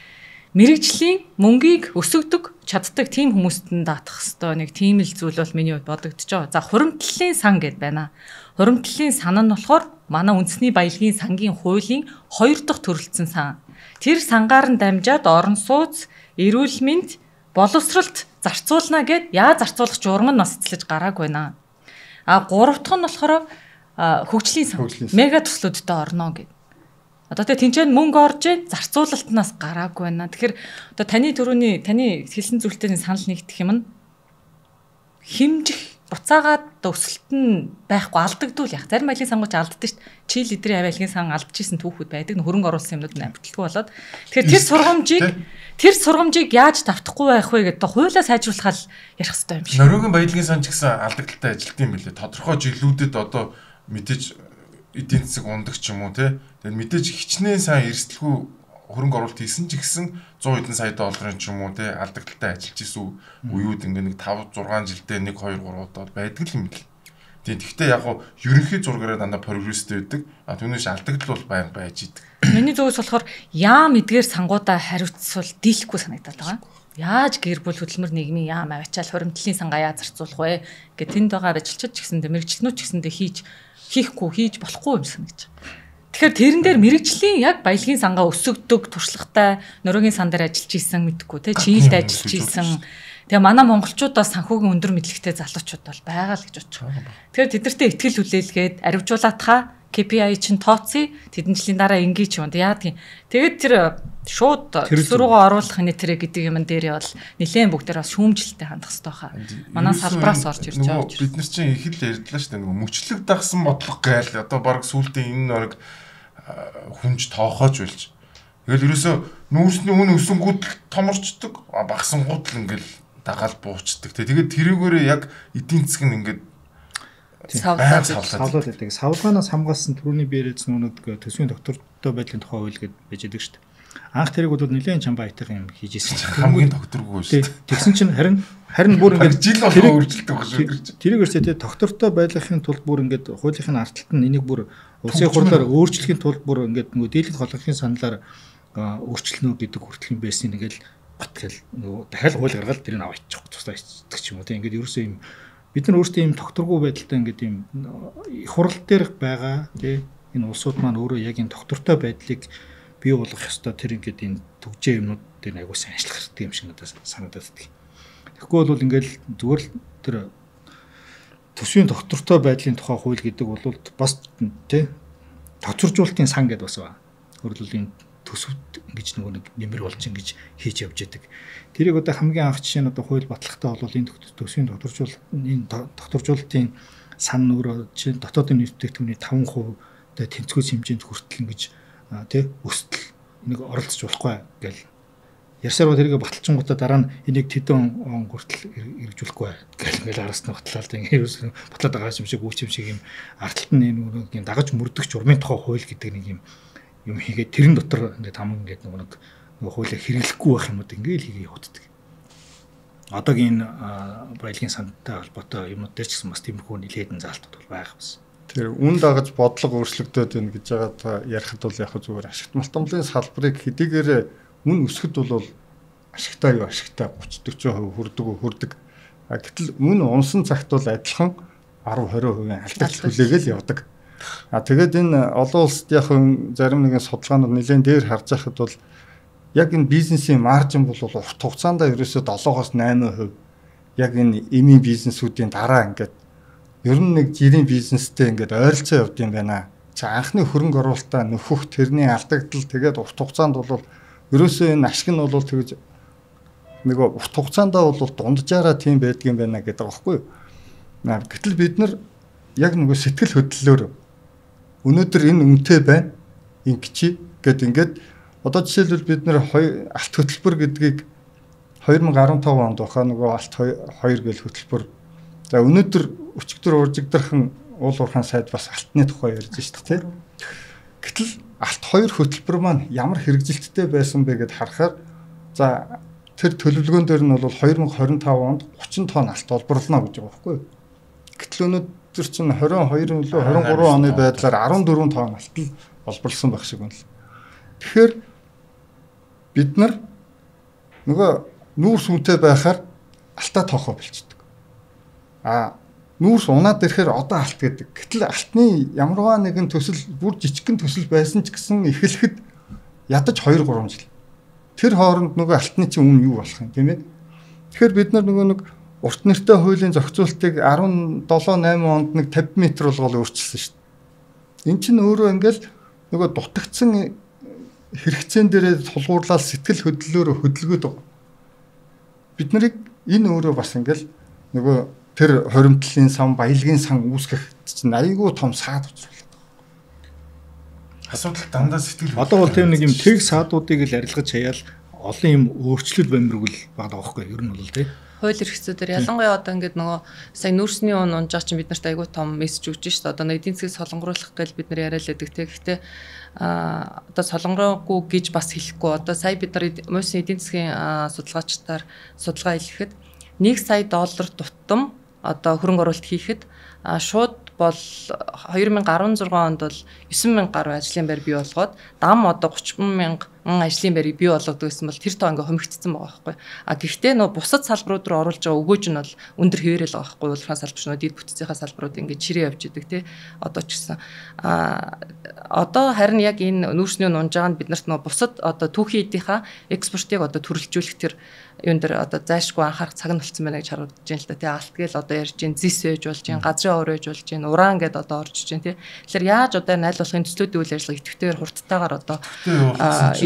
мэрэгжлийн мөнгийг өсгөдөг чаддаг тийм хүмүүст нь даатах хэвээр нэг тийм л зүйл бол миний хувьд бодогдож байгаа. За хуримтлалын сан гэд байна. Хуримтлалын сан нь болохоор манай үндэсний баялагын сангийн хуулийн 2 дахь төрөлцсөн сан. Тэр сангаар нь дамжаад орон сууц, эрүүл мэнд, боловсролт зарцуулна гэд яаж зарцуулах журам нь бас эцлэж гараагүй байна. 3 дахь нь болохоор хөгжлийн сан. Мега төслүүдтэй орно гэд. Одоо тэнцэн мөнгө орж зарцуулалтнаас гараагүй байна. Тэгэхээр одоо таны хэлсэн зүйлтэй санал нэгдэх юм нь хэмжих буцаагаад өсөлт нь байхгүй алдагдвал яах. Зарим баялагын сангууч алддаг шүү дээ. Чи лидрийн баялагын сан алдчихсан түүхүүд байдаг. Хөрөнгө оруулсан юмнууд нь амжилтгүй болоод. Тэгэхээр тэр сургамжийг яаж давтахгүй байх вэ гэдэг хуулиа сайжруулахаа ярих хэрэгтэй юм шиг. Норвегийн баялагын сан ч гэсэн алдагдaltaй ажилтдаг юм билээ. Тодорхой жилүүдэд одоо мэдээж эдийн засаг ундаг ч юм уу те. Тэгээд мэдээж хичнээн сайн эрсдэлгүй хөрөнгө оруулалт хийсэн ч гэсэн 100 хэдэн сая долларын ч юм уу те алдагдaltaй ажиллаж исэн үеуд ингээ нэг 5 6 жилдээ 1 2 3 удаа байдаг юм бэл. Тэгэхдээ яг хуу ерөнхий зургаараа дандаа прогресстэй байдаг. Түүнээс алдагдал бол байн байж идэг. Миний зүгээс болохоор яам эдгээр сангуудаа хариуцвал дийлэхгүй санагдаад байгаа. Яаж гэр бүл хөдөлмөр нийгмийн яам аваачаал хуримтлалын сангаа яаж зарцуулах вэ гэд тэнд байгаа ажилчид ч гэсэндээ мэрэгчлэнүүд ч гэсэндээ хийж болохгүй юм санагдаж байна. Тэгэхээр тэрэн дээр мэрэгжлийн яг баялагын сангаа өсөгдөг туршлагатай Норвегийн сан дээр ажиллаж исэн мэдхгүй те Чинэлд ажиллаж исэн. Тэгээ манай монголчуудаас санхүүгийн өндөр мэдлэгтэй залуучууд бол байгаа л гэж бодож байна. Тэгэхээр тэднэртээ ихтгэл хүлээлгээд аривжуулаатхаа KPI чинь тооцъё. Тэдэн жилийн дараа ингээ ч юм. Яадаг юм. Тэгээд тэр шууд төс рүүгээ оруулах нэтэрэ гэдэг юм дээр бол нэлээд бүгдээр бас шүүмжлэлтэй хандах хэрэгтэй хаа. Манай салбараас орж ирж байгаа. Бид нар чинь их л ярьдлаа шүү дээ. Нөгөө мөчлөг дагсан бодлого гээл одоо баг сүултээ энэ норог хүнж тоохооч байлж. Тэгэл ерөөсөө нүүрсний үн өсөнгүүд томорчдөг. Багсангууд л ингээл дагаал буучдаг. Тэгээд тэрүүгээрээ яг эдийн засаг нь ингээд савлаад байдаг. Савлгаанаас хамгаалсан түрүүний биэрээс нүг төсвийн доктортой байдлын тухай хууль гэж байж байдаг шүү дээ. Анх тэрийг бол нэлээд чамбаа айтах юм хийж ирсэн чинь хамгийн докторгүй шүү дээ. Тэгсэн чинь харин бүр ингээд жил болгоо өөрчлөлт байгаа шүү. Тэрийг өрсөд доктортой байдлын тулд бүр ингээд хуулийн ардталт нь энийг бүр улсын хурлаар өөрчлөхийн тулд бүр ингээд нөгөө дийлэнх холбооны саналаар өөрчлөнө гэдэг хүртэл юм байсан нэгэл бат гэл нөгөө дахиад хууль гаргаад тэрийг аваад ичих тусаа ичдэг ч юм уу тийм ингээд ерөөсөө юм бид нар өөрсдөө ийм докторгүй байдалтай ингээд ийм их хурал дээр байгаа тийм энэ улсууд маань өөрөө яг энэ доктортой байдлыг бий болгох ёстой тэр ингээд энэ төгжээ юмнууд дээр аягүй сайн ажиллах хэрэгтэй юм шиг надад санагдаад байна. Тэгэхгүй бол ингээд зүгээр л тэр төсвийн доктортой байдлын тухай хууль гэдэг бол бас тийм тоцоржуулалтын сан гэдээ бас байна. Өөрөлдөл энэ төсөвт ингэж нөгөө нэг нэмэр болж ингэж хийж явж байдаг. Тэрийг одоо хамгийн анх жишээ нь одоо хууль батлагтай бол энэ төсвийн докторжуулалтын сан өөрөө чинь дотоодын нийт бүтээгдэхүүний 5% тэнцвэрс хэмжээнд хүртэл ингэж тий өсөлт нэг оролцож болохгүй гэл Ярсаар бол тэрийг баталчингуудаа дараа нь энийг тэдэн он хүртэл хэрэгжүүлэхгүй бай гэл ингээл араас нь батлаад ингээд батлаад байгаа юм шиг үүч юм шиг юм ардталт нь нэг юм дагаж мөрдөгч урмын тухай хууль гэдэг нэг юм хийгээд тэрэн дотор ингээд хам ингээд нэг хуулийг хэрэглэхгүй байх юмуд ингээд хийгээ явууддаг. Одоогийн баялагын сантай холбоотой юмнууд дээр ч гэсэн бас тиймэрхүү нэлээдэн заалтууд бол байгаа бас. Тэр үн дагаж бодлого өөрчлөгдөд байна гэж байгаа ярихад бол яг зүгээр ашигт малтомлын салбарыг хэдийгээр үн өсгөд бол ашигтай юу ашигтай 30-40% хүрдэг. Гэтэл үн унсан цагт бол адилхан 10-20% алдагч хүлээгээл явдаг. Тэгээд энэ олон улсад яг зарим нэгэн судалгаанууд нэлээд дээр харж байхад бол яг энэ бизнесийн маржин бол урт хугацаанд ерөөсөө 7-8% яг энэ эми бизнесүүдийн дараа ингээд ер нь нэг жирийн бизнестэй ингээд ойролцоо явд юм байна. Анхны хөрөнгө оруулалтаа нөхөх тэрний алдагдал тэгээд урт хугацаанд бол ерөөсөө энэ ашиг нь бол тэгж нэг урт хугацаанд бол дунджаараа тийм байдгийм байна гэдэг аахгүй юу. Гэтэл бид нар яг нэг сэтгэл хөдлөлөөр өнөөдөр энэ үнэтэй байна. Ингэчи гэд ингээд одоо жишээлбэл бид нэр алт хөтөлбөр гэдгийг 2015 онд баха нөгөө алт 2 гэл хөтөлбөр. За өнөөдөр өчигдөр уржигдэрхэн уул уурхаан сайд бас алтны тухай ярьж шүү дээ. Гэтэл алт 2 хөтөлбөр маань ямар хэрэгжилттэй байсан бэ гэд харахаар за тэр төлөвлөгөөн дээр нь бол 2025 онд 30 тонн алт олборлоно гэж байгаа байхгүй юу. Гэтэл өнөөдөр чинь 22 нөлөө 23 оны байдлаар 14 тонн алт олборлсон байх шиг байна л. Тэгэхээр бид нар нөгөө нүүрс үнэтэй байхаар алтаа тоохоо болчихдог. Нүүрс унаад ирэхээр одоо алт гэдэг. Гэтэл алтны ямарваа нэгэн төсөл бүр жижигхэн төсөл байсан ч гэсэн эхлэхэд ядаж 2-3 жил. Тэр хооронд нөгөө алтны чинь үн юу болох юм тийм ээ. Тэгэхээр бид нар нөгөө нэг урт нэртэй хуулийн зохицуултыг 17-8 онд нэг 50 м болгол өөрчилсөн шүү дээ. Энд чинь өөрөө ингээл нөгөө дутагдсан хэрэгцээн дээрээ тулгуурлал сэтгэл хөдлөлөөр хөдөлгөөд байгаа. Бид нарыг энэ өөрөө бас ингээл нөгөө тэр хоримтлын сан, баялагын сан үүсгэх чинь айгүй том саад учруулдаг. Асуудал дандаа сэтгэл. Одоо бол тийм нэг юм тэг саадуудыг л арилгаж хаяал олон юм өөрчлөлт баймиргүүл байгаа байхгүй ер нь бол тийм. Хууль эрх зүйдээр ялангуяа одоо ингээд нөгөө сая нүүрсний он унжаа чинь бид нарт айгүй том мессеж өгч шүү дээ. Одоо эдийн засгийг солонгоруулах гэж бид нар яриад байдаг те. Гэхдээ одоо солонгоогүй гэж бас хэлэхгүй. Одоо сая бид нар муусын эдийн засгийн судалгаачдаар судалгаа хийхэд 1 сая доллар тутам одоо хөрөнгө оруулалт хийхэд шууд бол 2016 онд бол 9,000 гаруй ажлын байр бий болгоод дам одоо 30,000 ажлын байрыг бий болгодог гэсэн бол тэр тоо ингээ хомигдсон байгаа байхгүй. Гэхдээ нөө бусад салбарууд руу оруулж байгаа өгөөж нь бол өндөр хэвээрэл байгаа байхгүй. Улаан салбарчнууд дид бүтцийнхаа салбарууд ингээ чирээ явж идэг тий. Одоо ч гэсэн одоо харин яг энэ нүүрсний унжаанд бид нарт нөө бусад одоо түүхийн эдийнхаа экспортыг одоо төрөлжүүлэх тэр юун дээр одоо зайшгүй анхаарах цаг нь болцсон байна гэж харагдаж байна л да тий. Алт гээл одоо ярьж гин зис ээж болж гин газрын ор ээж болж гин уран гэд одоо орж иж гин тий. Тэгэхээр яаж одоо найл болохын төслүүдийн үйл ажиллагаа идэвхтэйгээр хурдтайгаар одоо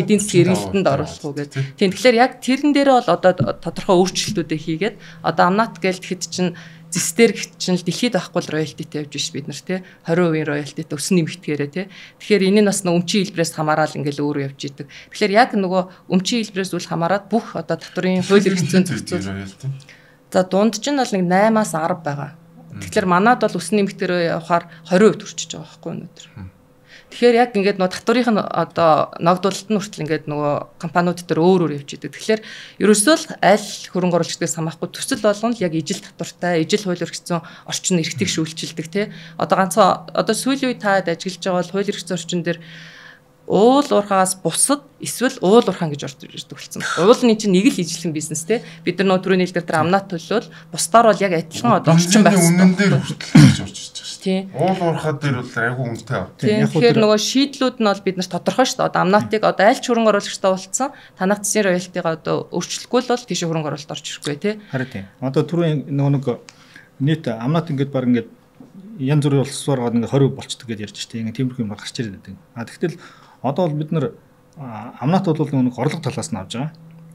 эдийн засгийн эргэлтэнд оруулах уу гэдэг. Тийм тэгэхээр яг тэрэн дээр бол одоо тодорхой өөрчлөлтүүдээ хийгээд одоо амнат гээл тэгэхэд чинь зэстэр гэт чинь л дэлхийд байхгүй л роялтитэй явж биш бид нар тий 20% роялтитэй өсөн нэмэгдгээрээ тий. Тэгэхээр энэ нь бас өмчийн хэлбэрээс хамаарал ингээл өөрөө явж идэг. Тэгэхээр яг нөгөө өмчийн хэлбэрээс үл хамааран бүх одоо татврын хууль эрх зүйн зохицуул. За дунд чинь бол нэг 8-аас 10 байгаа. Тэгэхээр манад бол өсөн нэмэгдгээрээ явахаар 20% төрчихөж байгаа байхгүй өнөөдөр. Тэгэхээр яг ингээд нөгөө татврынх нь одоо ногдуулалт нь хүртэл ингээд нөгөө компаниуд дээр өөр явж идэг. Тэгэхээр ерөөсөө л аль хөрөнгө оруулагчдаас хамаахгүй төсөл болгоно л яг ижил татвартай, ижил хууль эрх зүйн орчин эрхтийг шүүлчилдэг тий. Одоо ганцхан одоо сүүлийн үе таад ажиллаж байгаа бол хууль эрх зүйн орчин дээр уул уурхаас бусад эсвэл уул уурхаан гэж орж ирдэг болсон. Уулын чинь нэг л ижилхэн бизнес тий. Бид нар нөгөө түрүүний хэлдгээр тэр амнат төлөөл бусдаар бол яг адилхан одоо орчин байх үнэн дээр хүртэл гэж орж ирж байгаа. Тийм. Уул уурхаад дээр бол айгүй үнэтэй ав. Тэгэхээр нөгөө шийдлүүд нь бол бид нарт тодорхой шүү дээ. Одоо амнатыг одоо аль ч хөрөнгө оруулагчтай уулзсан танах засгийн роялтыг одоо өөрчлөхгүй л бол тийш хөрөнгө оруулалт орж ирэхгүй тий. Харин тийм. Одоо түрүү нөгөө нийт амнат ингээд баг ингээд янз бүрийн улсаар гоод ингээд 20% болчдөг гэж ярьж штэ. Ингээд тиймэрхүү юм гарч ирээд байдаг. Тэгтэл одоо бол бид нар амнат бол нэг орлого талаас нь авж байгаа.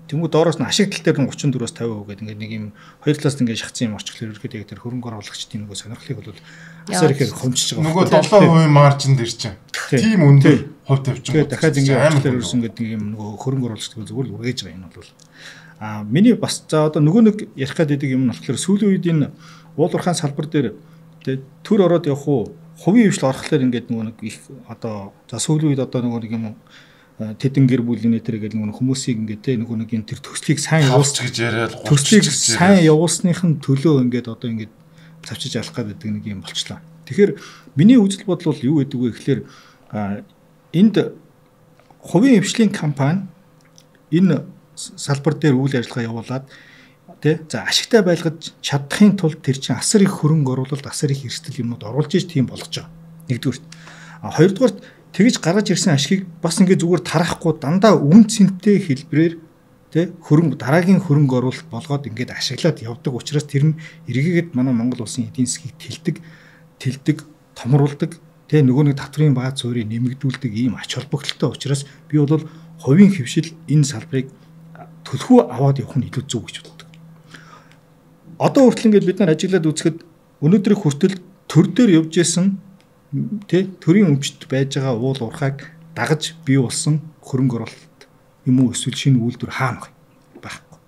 Тэнгүү доороос нь ашиг тал дээр нь 34-аас 50% гэдэг ингээд нэг юм хоёр талаас нь ингээд шахацсан юм орчихлоо ерөөхдөө тэр хөрөнгө оруулагчдын нөгөө сонирхлыг бол асар ихээр хомчиж байгаа. Нөгөө 7% маржин дээр чинь тийм үнэтэй хувь тавьчин. Тэгээд дахиад ингээд очлоор ирсэн гэдэг юм нөгөө хөрөнгө оруулагч зүгээр л үргэж байгаа энэ бол. Миний бас за одоо нөгөө нэг ярих гэдэг юм нь болохоор сүүлийн үед энэ уулуурхаан салбар дээр төр ороод явах уу хувийн хвшил орохлоор ингээд нөгөө нэг их одоо за сүүлийн үед одоо нөгөө нэг юм тэдэн гэр бүлийн нэтэр гэдэг нөгөө хүмүүсийг ингээд нөгөө нэг энэ тэр төслийг сайн явуулж гэж яриад төслийг сайн явуулсныхын төлөө ингээд одоо ингээд завчиж алах гэдэг нэг юм болчлаа. Тэгэхээр миний үзэл бодол бол юу гэдэг вэ гэхээр энд хувийн хвшлийн компани энэ салбар дээр үйл ажиллагаа явуулаад тий за ашигтай байлгаж чадахын тулд тэр чинь асар их хөрөнгө оруулалт асар их эрсдэл юмнууд оруулж иж тийм болгож байгаа. Нэгдүгürt. Хоёрдугаарт тэгж гаргаж ирсэн ашгийг бас ингээд зүгээр тарахгүй дандаа үн цэнтэй хэлбэрээр тий хөрөнгө дараагийн хөрөнгө оруулалт болгоод ингээд ашиглаад явдаг учраас тэр нь эргээгээд манай Монгол улсын эдийн засгийг тэлдэг, томруулдаг тий нөгөө нэг татврын бааз суурийг нэмэгдүүлдэг ийм ач холбогдолтой учраас би бол хувийн хвшил энэ салбарыг төлхөө аваад явах нь илүү зөв гэж боддог. Одоо хүртэл ингээд бид нар ажиглаад үзэхэд өнөөдрийн хүртэл төр дээр явж исэн тий төрийн өмчт байж байгаа уул уурхайг дагаж бий болсон хөрөнгө оруулалт юм уу эсвэл шинэ үйлдвэр хаана байхгүй.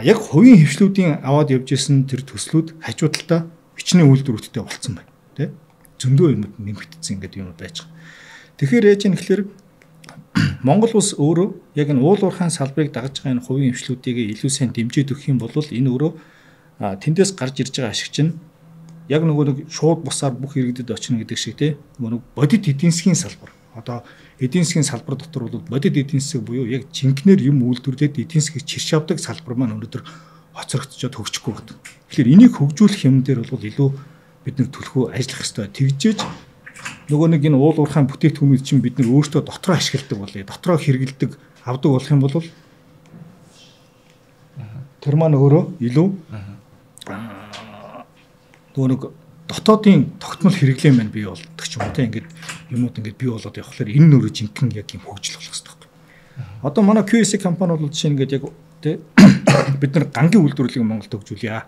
Яг хувийн хвшлүүдийн аваад явж исэн тэр төслүүд хажуудалтаа бичнээ үйлдвэрүүдтэй болцсон байна. Тий зөндөө юмуд нэмэгдсэн ингээд юм байж байгаа. Тэгэхээр яаж юм гэхээр Монгол улс өөрөө яг энэ уул уурхайн салбарыг дагаж байгаа энэ хувийн хвшлүүдийг илүү сайн дэмжиж өгөх юм бол энэ өөрөө тэндээс гарч ирж байгаа ашиг чинь яг нөгөө нэг шууд бусаар бүх иргэдэд очно гэдэг шиг тий нөгөө бодит эдийн засгийн салбар. Одоо эдийн засгийн салбар дотор бол бодит эдийн засаг буюу яг жинкнэр юм үйлдвэрлээд эдийн засгийг чирч авдаг салбар маань өнөөдөр хоцрогдчиход хөгжихгүй байна. Тэгэхээр энийг хөгжүүлэх юм дээр бол илүү бид нар төлхөө ажиллах хэрэгтэй. Тэгжээж нөгөө нэг энэ уул уурхайн бүтээгдэхүүнүүд чинь бид нар өөрсдөө дотроо ашигладаг болъё. Дотроо хэрэгэлдэг авдаг болох юм бол тэр маань өөрөө илүү нөгөө нэг дотоодын тогтмол хэрэглээ маань бий болдог ч юм уу те ингээд юмуд ингээд бий болоод явхлаар энэ нөрөө жинхэнэ яг юм хөгжил болох хэрэгтэй байхгүй. Одоо манай QSC компани бол жишээ нь ингээд яг те бид нар гангийн үйлдвэрлэлийг Монголд хөгжүүлье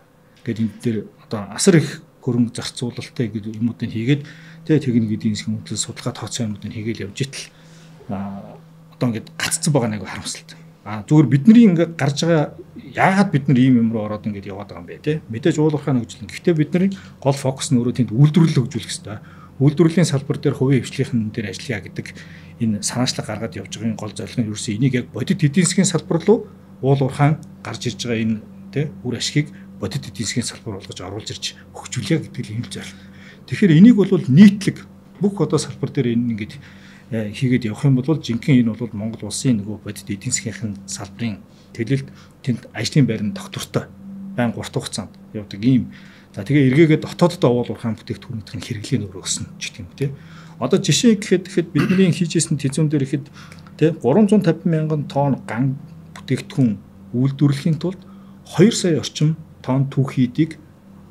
гэдэг энэ дээр одоо асар их хөрөнгө зарцуулалттай гэдэг юмуудыг хийгээд тэгээ техник эдийн засгийн хөдөлгөөн судалгаа тооцоо юмуудыг хийгээл явж итэл одоо ингээд гаццсан байгаа нэг харамсалтай. Зүгээр бидний ингээд гарч байгаа яагаад бид нар ийм юм руу ороод ингээд яваад байгаа юм бэ те мэдээж уул уурхайн хөгжил. Гэхдээ бидний гол фокус нь өөрөө тэнд үйлдвэрлэл хөгжүүлэх хэрэгтэй. Үйлдвэрлэлийн салбар дээр хувийн хвшлийн дээр ажиллая гэдэг энэ санаачлаг гаргаад явж байгаа гол зорилго нь ерөөсөө энийг яг бодит эдийн засгийн салбар руу уул уурхайн гарч ирж байгаа энэ те үр ашгийг бодит эдийн засгийн салбар болгож оруулж ирж хөгжүүлье гэдэг л юм зорилго. Тэгэхээр энийг бол нийтлэг бүх одоо салбар дээр энэ ингээд хийгээд явах юм бол жинхэнэ энэ бол Монгол улсын нөгөө бодит эдийн засгийн салбарын төлөлд тэнд ажлын байрны доктортой байн 3 дахь хугацаанд явдаг ийм. За тэгээ эргээгээд дотооддоо уул уурхайн бүтээгдэхүүнүүдийн хэрэглээ нөр өгсөн ч гэх юм те. Одоо жишээ гэхэд бидний хийжсэн тэзүүн дээр ихэд те 350 мянган тонн ган бүтээгдэхүүн үйлдвэрлэхийн тулд 2 сая орчим тонн түүхийдийг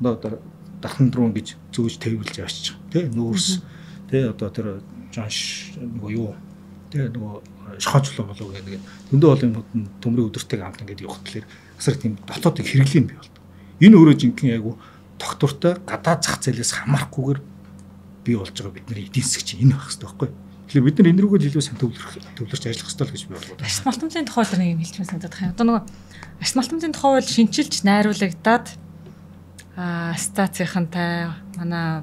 одоо дахин руу гэж зөөж тавиулж явчих тий нүүрс тий одоо тэр жанш нөгөө юу тий нөгөө шохоочлоо болов гэдэг зөндөө бол юмуд нь төмрийн өдөртэйг амт ингээд явах талаар асар тийм дотоодын хэрэглээ бий болдог. Энэ өөрөө жинхэнэ айгу тогтвортой гадаад зах зээлээс хамаарахгүйгээр бий болж байгаа бидний эдийн засаг чинь энэ байх хэрэгтэй байхгүй. Тэгэхээр бид нар энэ рүүгээ илүү сайн төвлөрч ажиллах хэрэгтэй л гэж би бодлоо. Ашиг малтмын тухай л нэг юм хэлж байсан санагдах юм. Одоо нөгөө ашиг малтмын тухай бол шинжилж найруулагдаад стацийнхантай манай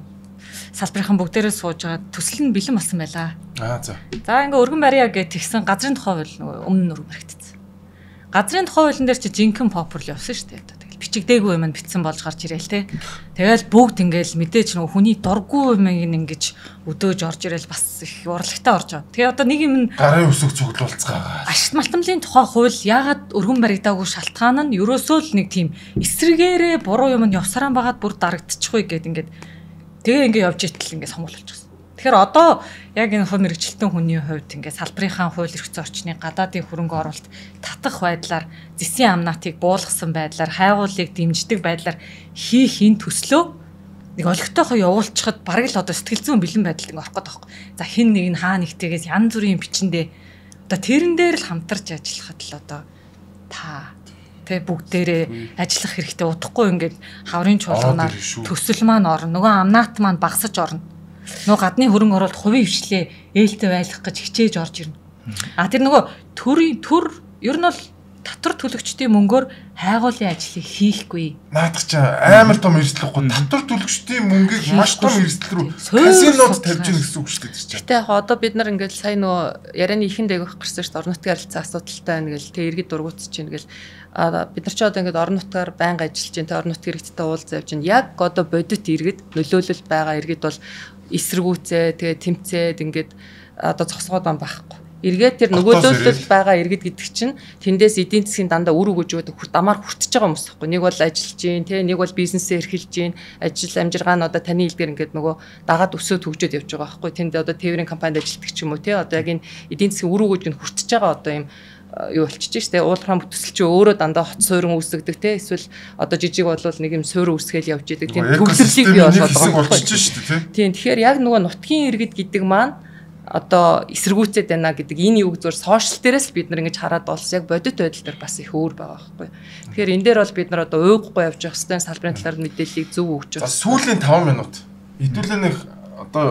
салбарын бүгдээрээ сууж байгаа төсөл нь бэлэн болсон байлаа. За. За ингээ өргөн барья гэж тэгсэн газрын тухай бол өмнө нь өргөн баригдсан. Газрын тухай хуулийн дээр чи жинхэнэ популяр явсан шүү дээ. Тэгэл бичигдээгүй юм битсэн болж гарч ирээл те. Тэгэл бүгд ингээл мэдээж нөгөө хүний дурггүй юм ингэж өдөөж орж ирээл бас их урлагтай орж байгаа. Тэгээ одоо нэг юм гарын үсэг цуглуулцгаагаа. Ашигт малтмлын тухай хууль яагаад өргөн баригдаагүй шалтгаан нь ерөөсөө л нэг тийм эсрэгээрээ буруу юм нь явсараа байгаад бүр дарагдчихгүй гэд ингээд тэгээ ингээ явж итэл ингээ сонгуул болчихсон. Тэгэхээр одоо яг энэ хувь мэрэгчлэлтэн хүний хувьд ингээ салбарынхаа хууль эрх зүйн орчны гадаадын хөрөнгө оруулалт татах байдлаар зэсийн амнаатыг буулгасан байдлаар хайгуулыг дэмждэг байдлаар хийх энэ төслөө нэг олигтойхоо явуулчихад бараг л одоо сэтгэл зүйн бэлэн байдал ингээ орох гэдэг байхгүй. За хин нэг нь хаа нэгтэйгээс янз бүрийн бичэндээ одоо тэрэн дээр л хамтарч ажиллахад л одоо та тэ бүгдээрээ ажиллах хэрэгтэй удахгүй ингээд хаврын чуулганаар төсөл маань орно. Нөгөө амнаат маань багасж орно. Нөгөө гадны хөрөнгө оруулалт хувийн хвшлээ ээлтэй байлгах гэж хичээж орж ирнэ. Тэр нөгөө төр ер нь бол татвар төлөгчдийн мөнгөөр хайгуулын ажлыг хийхгүй. Наадах чи амар том эрсдлэхгүй татвар төлөгчдийн мөнгийг маш том эрсдэл рүү казинод тавьж гэнэ гэсэн үг шүү дээ. Гэтэ яг одоо бид нар ингээд сайн нөгөө ярианы ихэнд дээгөх гарсан шүү дээ. Орон нутгийн харилцаа асуудалтай байна гэл тэ иргэд дургуутж чинь гэл бид нар ч одоо ингээд орон нутгаар байнга ажиллаж чинь тэ орон нутгийн иргэдтэй уулз явж чинь яг одоо бодит иргэд нөлөөлөл байгаа иргэд бол эсэргүүцээ тэгээ тэмцээд ингээд одоо зогсгоод байгаа байхгүй. Эргээд тэр нөгөөдөлд байгаа иргэд гэдэг чинь тэндээс эдийн засгийн дандаа үр өгөөж өгöd дамаар хүртэж байгаа хүмүүс байхгүй. Нэг бол ажиллаж гин, тэ нэг бол бизнесээ эрхэлж гин, ажил амжиргаа нь одоо таны хэлдгээр ингээд нөгөө дагаад өсөөд хөгжөөд явж байгаа байхгүй. Тэнд одоо тээврийн компанид ажилладаг ч юм уу, тэ одоо яг энэ эдийн засгийн үр өгөөж нь хүртэж байгаа одоо юм юу болчихж штэ. Уулахраа төсөл чи өөрөө дандаа хот суурин үүсгдэг, тэ эсвэл одоо жижиг бодлол нэг юм суурин үүсгээл явж идэг. Тийм төгсрлийг бий болгоод байгаа байхгүй. Тийм тэгэхээр яг нөгөө нутгийн иргэд гэдэг маань одоо эсэргүүцээд байна гэдэг энэ үг зөв сошиал дээрээс бид нар ингэж хараад болсон яг бодит байдал дээр бас их өөр байгаа байхгүй. Тэгэхээр энэ дээр бол бид нар одоо уйгахгүй явж явах хэвээр салбарын талаар мэдээллийг зөв өгч байгаа. Сүүлийн 5 минут хэдүүлээ нэг одоо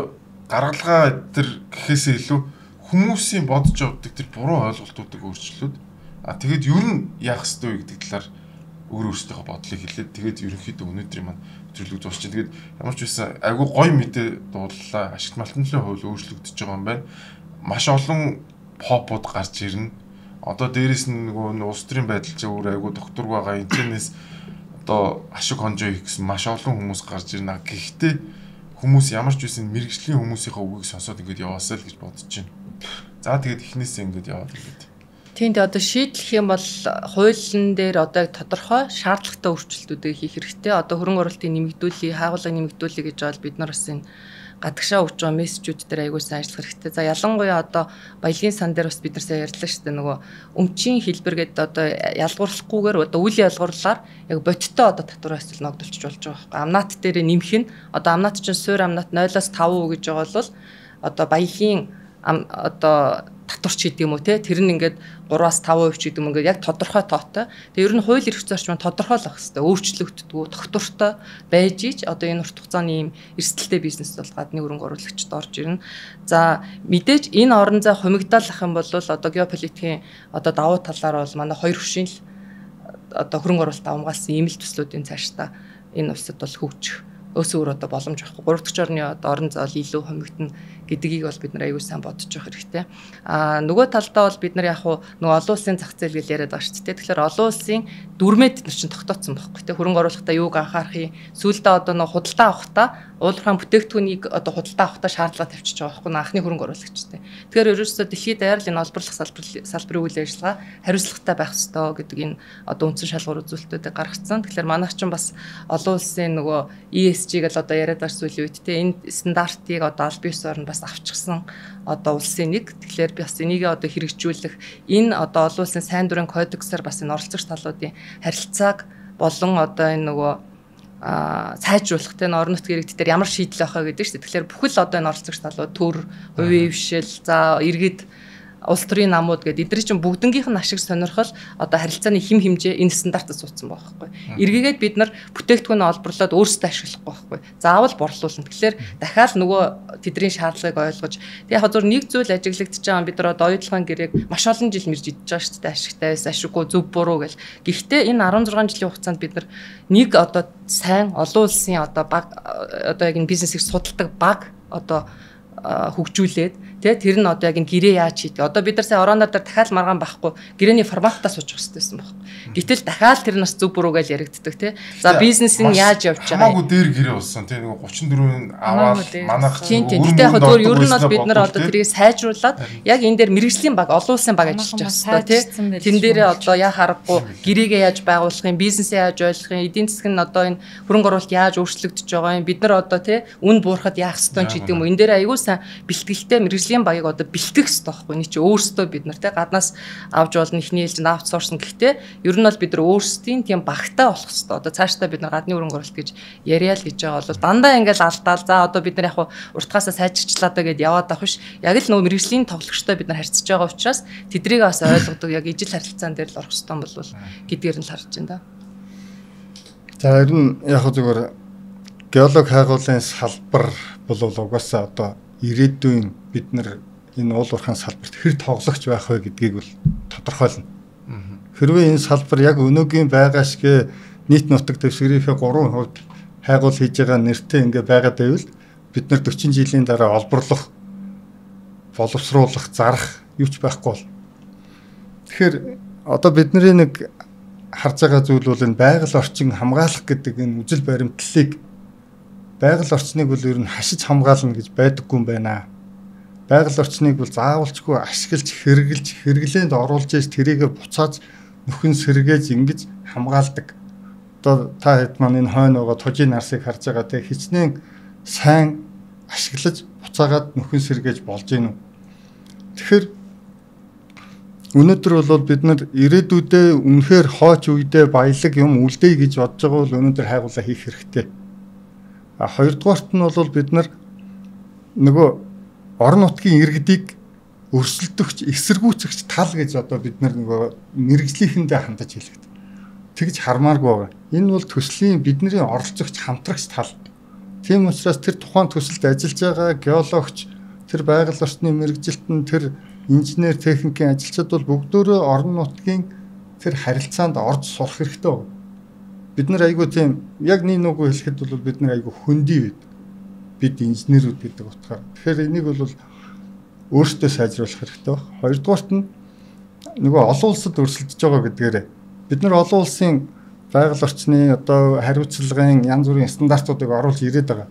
гаргалгаа тэр гэхээсээ илүү хүмүүсийн бодож явдаг тэр буруу ойлголтуудыг өөрчлөлүүд тэгээд ер нь яах ёстой вэ гэдэг талаар өөрөөсөө бодлыг хэлээд тэгээд ерөнхийдөө өнөөдрийн маань нэвтрүүлэг дуусчих. Тэгээд ямар ч байсан айгүй гоё мэдээ дууллаа. Ашигт малтны хувьд өөрчлөгдөж байгаа юм байна. Маш олон попууд гарч ирнэ. Одоо дээрэс нь нөгөө улс төрийн байдал ч өөр айгүй докторг байгаа. Интернэс одоо ашиг хонжоо хийх гэсэн маш олон хүмүүс гарч ирнэ. Гэхдээ хүмүүс ямар ч байсан мэрэгжлийн хүмүүсийнхээ үгийг сонсоод ингэж яваасаа л гэж бодож байна. За тэгээд эхнээсээ ингэж яваад ингээд. Тиймд одоо шийдлэх юм бол хуулийн дээр одоо тодорхой шаардлагатай өөрчлөлтүүдийг хийх хэрэгтэй. Одоо хөрөнгө оруулалтыг нэмэгдүүлэх, хайгуулгыг нэмэгдүүлэх гэж бол бид нар бас энэ гадагшаа өгч байгаа мессежүүд дээр аягүй сайн ажиллах хэрэгтэй. За ялангуяа одоо баялагын сан дээр бас бид нар сайн ярьлаа шүү дээ. Нөгөө өмчийн хэлбэр гэдэг одоо ялгуурлахгүйгээр одоо үйл ялгуурлаар яг бодиттой одоо татвар эсвэл ногдолчих болж байгаа байхгүй. Амнат дээр нэмэх нь одоо амнат чинь суур амнат 0-5% гэж байгаа бол одоо баялагын одоо татварч гэдэг юм уу те тэр нь ингээд 3-5% ч гэдэг юм ингээд яг тодорхой тоотой. Тэгээ ер нь хууль эрх зүйн орчмыг тодорхойлох хэрэгтэй. Өөрчлөгддөггүй, тогтвортой байж ич одоо энэ урт хугацааны ийм эрсдэлтэй бизнес бол гадны хөрөнгө оруулагчид орж ирнэ. За мэдээж энэ орон зай хумигдаалах юм бол одоо геополитикийн одоо давуу талаар бол манай хоёр хүчин л одоо хөрөнгө оруулалт авамгаалсан ийм л төслүүдийн цаашдаа энэ улсад бол хөгжих өсөөр одоо боломж авахгүй. 3 дахь орны одоо орон зай илүү хомигдно гэдгийг бол бид нар аягүй сайн бодож явах хэрэгтэй. Нөгөө талдаа бол бид нар яг нөгөө олон улсын зах зээл гэж яриад байгаа шүү дээ. Тэгэхээр олон улсын дүрмэд бид нар чинь тогтооцсон байхгүй. Тэ хөрөнгө оруулалтаа юуг анхаарах юм? Сүүлдээ одоо нөгөө худалдаа авахдаа уулуурхаан бүтээгдэхүүнийг одоо худалдаа авахдаа шаардлага тавьчихж байгаа байхгүй. Анхны хөрөнгө оруулагчтай. Тэгэхээр ерөөсөө дэлхийд даяар л энэ олборлох салбарын үйл ажиллагаа хариуцлагатай байх ёстой гэдэг энэ одоо үндсэн шалгуур үзүүлэлтүүдийг гаргацсан. Тэгэхээр манайх чинь бас олон улсын нөгөө ESG-г л одоо яриад байгаа сүүлийн үед те энэ стандартыг одоо аль бие усаар нь бас авчихсан одоо улсын нэг. Тэгэхээр бас энийг одоо хэрэгжүүлэх энэ одоо олон улсын сайн дурын кодексээр бас энэ оролцогч талуудын харилцааг болон одоо энэ нөгөө сайжруулах те орон нутгийн иргэд дээр ямар шийдэл авах вэ гэдэг шүү дээ. Тэгэхээр бүхэл одоо энэ оролцогч талууд төр, хувийн хвшил, за иргэд улс төрийн намууд гэдэг эдгээр чинь бүгднгийнх нь ашиг сонирхол одоо харилцааны хэм хэмжээ энэ стандартад суудсан байгаа байхгүй. Эргээгээд бид нар бүтээгдэхүүнээ олборлоод өөрсдөө ашиглахгүй байхгүй. Заавал борлуулна. Тэгэхээр дахиад нөгөө тэдний шаардлагыг ойлгож яг зөв нэг зүйл ажиглагдчих байгаа бид нар одоо оюутлогын гэрээг маш олон жил мэрж идэж байгаа шүү дээ. Ашигтай байсан, ашиггүй, зөв буруу гэл. Гэхдээ энэ 16 жилийн хугацаанд бид нар нэг одоо сайн олон улсын одоо баг одоо яг энэ бизнесийг судалдаг баг одоо хөгжүүлээд тэр нь одоо яг энэ гэрээ яаж хийдэг. Одоо бид нар сая орооноор дээр дахиад маргаан байхгүй гэрээний форматаа суучих хэрэгтэй байсан байхгүй. Гэтэл дахиад тэр нас зүг буруугаар яригддаг тий. За бизнес нь яаж явж байгаа. Хамаагүй дээр гэрээ болсон тий. Нэг 34-ийн аваад манайх тийм. Гэтэ яг зөвөр ер нь бол бид нар одоо тэрийг сайжруулад яг энэ дээр мэрэгжлийн баг, олон улсын баг ажиллаж байгаа хэрэгтэй тий. Тэн дээрээ одоо яа харахгүй гэрээгээ яаж байгуулах юм, бизнесээ яаж ойлгох юм, эдийн засаг нь одоо энэ хөрөнгө оруулалт яаж өөрчлөгдөж байгаа юм. Бид нар одоо тий үн буурахад яах ёстой ч гэдэг юм уу. Энэ дээр аягүй сайн бэлтгэлтэй мэрэгжлийн багийг одоо бэлтгэх хэрэгтэй байхгүй. Эний чи өөрсдөө бид нар тий гаднаас авч болно ихний ээлжинд аутсорсон. Гэхдээ ер нь бол бид нар өөрсдийн тийм багтаа болох хэрэгтэй. Одоо цаашдаа бид нар гадны хөрөнгө оруулалт гэж яриа л гэж байгаа бол дандаа ингээл алдаал. За одоо бид нар яг уртгаасаа сайжирчлаа даа гэд яваад авах биш. Яг л нөгөө мэрэгжлийн тоглогчтой бид нар харьцаж байгаа учраас тэдрийг бас ойлгодог яг ижил харилцаан дээр л орох хэрэгтэй болов гэдгээр нь л харж байна да. За ер нь яг зүгээр геолог хайгуулын салбар бол угаасаа одоо ирээдүйн бид нар энэ уул уурхайн салбарт хэр тоглогч байх вэ гэдгийг бол тодорхойлно. Хэрвээ энэ салбар яг өнөөгийн байгаа шиг нийт нутаг дэвсгэрийнхээ 3% хайгуул хийж байгаа нэртэй ингээ байгаад байвал бид нар 40 жилийн дараа олборлох, боловсруулах, зарах юу ч байхгүй бол. Тэгэхээр одоо бидний нэг харж байгаа зүйл бол энэ байгаль орчин хамгаалах гэдэг энэ үжил баримтлалыг байгаль орчныг бол ер нь хашиж хамгаална гэж байдаггүй юм байна. Байгаль орчныг бол заавалчгүй ашиглаж, хэрэглээнд оруулж иж тэрийг буцааж нөхөн сэргээж ингэж хамгаалдаг. Одоо та хэд маань энэ хойно байгаа тужийн нарсыг харж байгаа те хичнээн сайн ашиглаж буцаагаад нөхөн сэргээж болж гинүү. Тэгэхээр өнөөдөр бол бид нар ирээдүйдээ үнэхээр хооч үедээ баялаг юм үлдээе гэж бодож байгаа бол өнөөдөр хайгуулаа хийх хэрэгтэй. А хоёрдугаарт нь бол бид нар нөгөө орон нутгийн иргэдийг өрсөлдөгч, эсэргүүцэгч тал гэж одоо бид нар нөгөө мэрэгжлийнхэндээ хандаж хэлдэг. Тэгж хармааргүй байгаа. Энэ бол төслийн бидний оролцогч, хамтрагч тал. Тийм учраас тэр тухайн төсөлд ажиллаж байгаа геологч, тэр байгаль орчны мэрэгжилтэн, тэр инженер, техникийн ажилчид бол бүгдөө орон нутгийн тэр харилцаанд орж сурах хэрэгтэй байна. Бид нар айгүй тийм яг нэг нүгөө хэлэхэд бол бид нар айгүй хөндий бид. Бид инженерүүд гэдэг утгаар. Тэгэхээр энийг бол өөртөө сайжруулах хэрэгтэй байна. Хоёрдугаарт нь нөгөө олон улсад өрсөлдөж байгаа гэдгээр бид нар олон улсын байгаль орчны одоо хариуцлагын янз бүрийн стандартуудыг оруулж ирээд байгаа.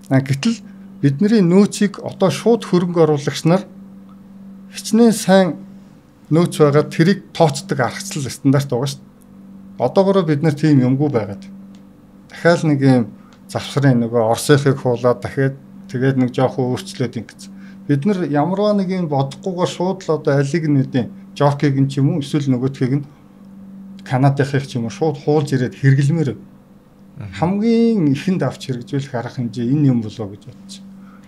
Гэтэл бидний нөөцийг одоо шууд хөрөнгө оруулагч нар хичнээн сайн нөөц байгаа тэрийг тооцдог аргачлал стандарт байгаа шүү дээ. Одоогоороо бид нар тийм юмгүй байгаад. Дахиад нэг юм завсрын нөгөө Оросынхыг хуулаад дахиад тэгээд нэг жоохон өөрчлөөд ингэж. Бид нар ямарваа нэг юм бодохгүйгээр шууд л одоо алиг нь үдийн Жоркийг нь ч юм уу эсвэл нөгөөдхийг нь Канадынхыг ч юм уу шууд хуулж ирээд хэрэглэмээр хамгийн ихэнд авч хэрэгжүүлэх арга хэмжээ энэ юм болоо гэж бодож.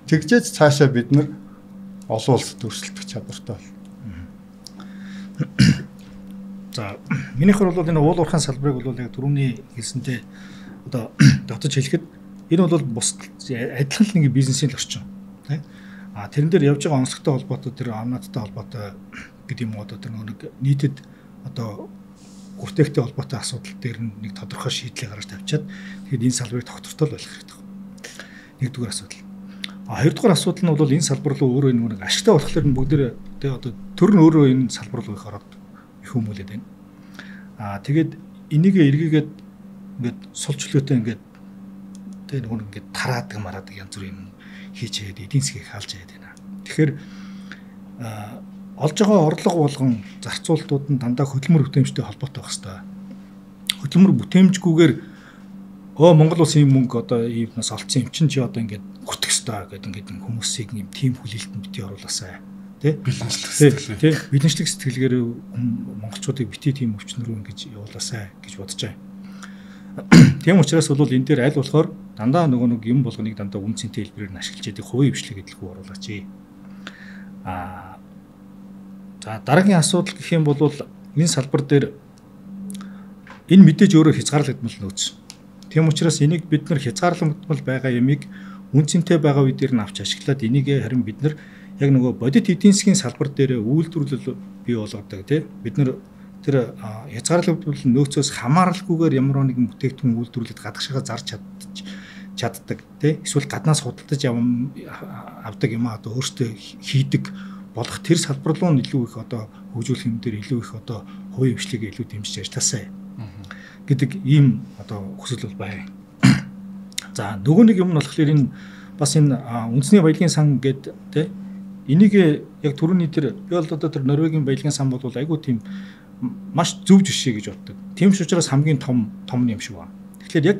Тэгжээж цаашаа бид нар олон улсад өрсөлдөх чадвартай бол. За минийхэр бол энэ уул уурхайн салбарыг бол яг түрүүний хэлсэнтэй одоо дотож хэлэхэд энэ бол бус адилхан л нэг бизнесийн орчин тий. А тэрэн дээр явж байгаа онцлогтой холбоотой тэр амнааттай холбоотой гэдэг юм уу одоо тэр нэг нийтэд одоо хүртээгтэй холбоотой асуудал дээр нэг тодорхой шийдлийг гаргаж тавьчаад тэгэхэд энэ салбарыг тогтвортой болох хэрэгтэй. Нэгдүгээр асуудал. А хоёрдугаар асуудал нь бол энэ салбар руу өөрөө нэг ашигтай болохоор бүгдээ тий одоо төр нь өөрөө энэ салбар руу их ороод их хүмүүлээд байна. А тэгээд энийг эргээгээд ингээд сул чөлөөтэй ингээд тэгээд нэг ингээд тараадаг мараадаг янз бүрийн юм хийж яагаад эдийн засгийг хаалж яагаад байна. Тэгэхээр олж байгаа орлого болгон зарцуулалтууд нь дандаа хөдөлмөр бүтээмжтэй холбоотой байх хэрэгтэй. Хөдөлмөр бүтээмжгүйгээр Монгол улсын мөнгө одоо иймнаас олцсон юм чинь чи одоо ингээд хүртэх хэрэгтэй гэдэг ингээд хүмүүсийг юм тийм хүлээлтэнд бити оруулаасай. Тэ? Бэлэнчлэг сэтгэлгээр монголчуудыг бити тийм өвчнөр ингэж явуулаасай гэж бодож байна. Тийм учраас бол энэ дээр аль болохоор дандаа нөгөө нэг юм болгоныг дандаа үн цэнтэй хэлбэрээр нь ашиглаж яадаг хувийн хвшлэг гэдэлгүй оруулаач. За дараагийн асуудал гэх юм бол энэ салбар дээр энэ мэдээж өөрөө хязгаарлагдмал нөөц. Тийм учраас энийг бид нар хязгаарлагдмал байгаа ямиг үн цэнтэй байгаа үе дээр нь авч ашиглаад энийг харин бид нар яг нөгөө бодит эдийн засгийн салбар дээр үйлдвэрлэл бий болгодог тийм бид нар тэр хязгаарлагдмал нөөцөөс хамааралгүйгээр ямар нэгэн бүтээгдэхүүн үйлдвэрлэлд гадагшаага зарж чаддаг тийм эсвэл гаднаас худалдаж авдаг юм одоо өөртөө хийдэг болох тэр салбар руу илүү их одоо хөгжүүлэх юм дээр илүү их одоо хувийн хвшлийг илүү дэмжиж ажилласаа гэдэг ийм одоо хүсэл бол байна. За нөгөө нэг юм нь болохоор энэ бас энэ үндэсний баялагын сан гэдэг тий энийг яг түрүүний тэр би бол одоо тэр Норвегийн баялагын сан бол айгүй тийм маш зөв жишээ гэж боддог. Тийм ч учраас хамгийн том юм шиг байна. Тэгэхээр яг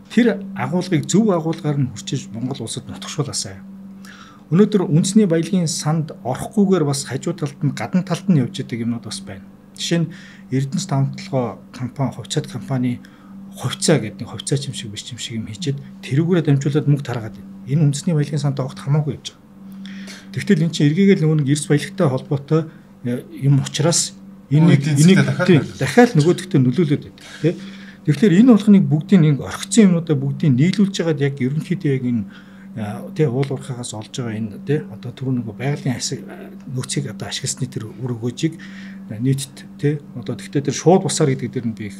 тэр агуулгыг зөв агуулгаар нь хүрчиж Монгол улсад нутгшуулаасаа. Өнөөдөр үндэсний баялагын санд орохгүйгээр бас хажуу талд нь гадна талд нь явж байгаа юмнууд бас байна. Жишээ нь Эрдэнэс тавталгай компани, хувьцаат компани хувьцаа гэдэг нэг хувьцаа чим шиг биш чим шиг юм хийчихэд тэрүүгээрээ дамжуулаад мөнгө тараагаад байна. Энэ үндэсний баялагын санд огт хамаагүй явж байгаа. Тэгвэл эн чинь эргээгээл нөгөө нэг эрс баялагтай холбоотой юм учраас энийг дахиад нөгөөдөгтөө нөлөөлөд байдаг. Тэгэхээр энэ болгоныг бүгдийг нэг орхисон юмнуудаа бүгдийг нийлүүлж байгаад яг ерөнхийдөө яг энэ тий уул уурхаагаас олж байгаа энэ тий одоо түрүү нөгөө байгалийн нөөцийг одоо ашигласны тэр үр өгөөжийг нийтэд тий одоо тэгтээ тэр шууд бусаар гэдэг дээр нь би их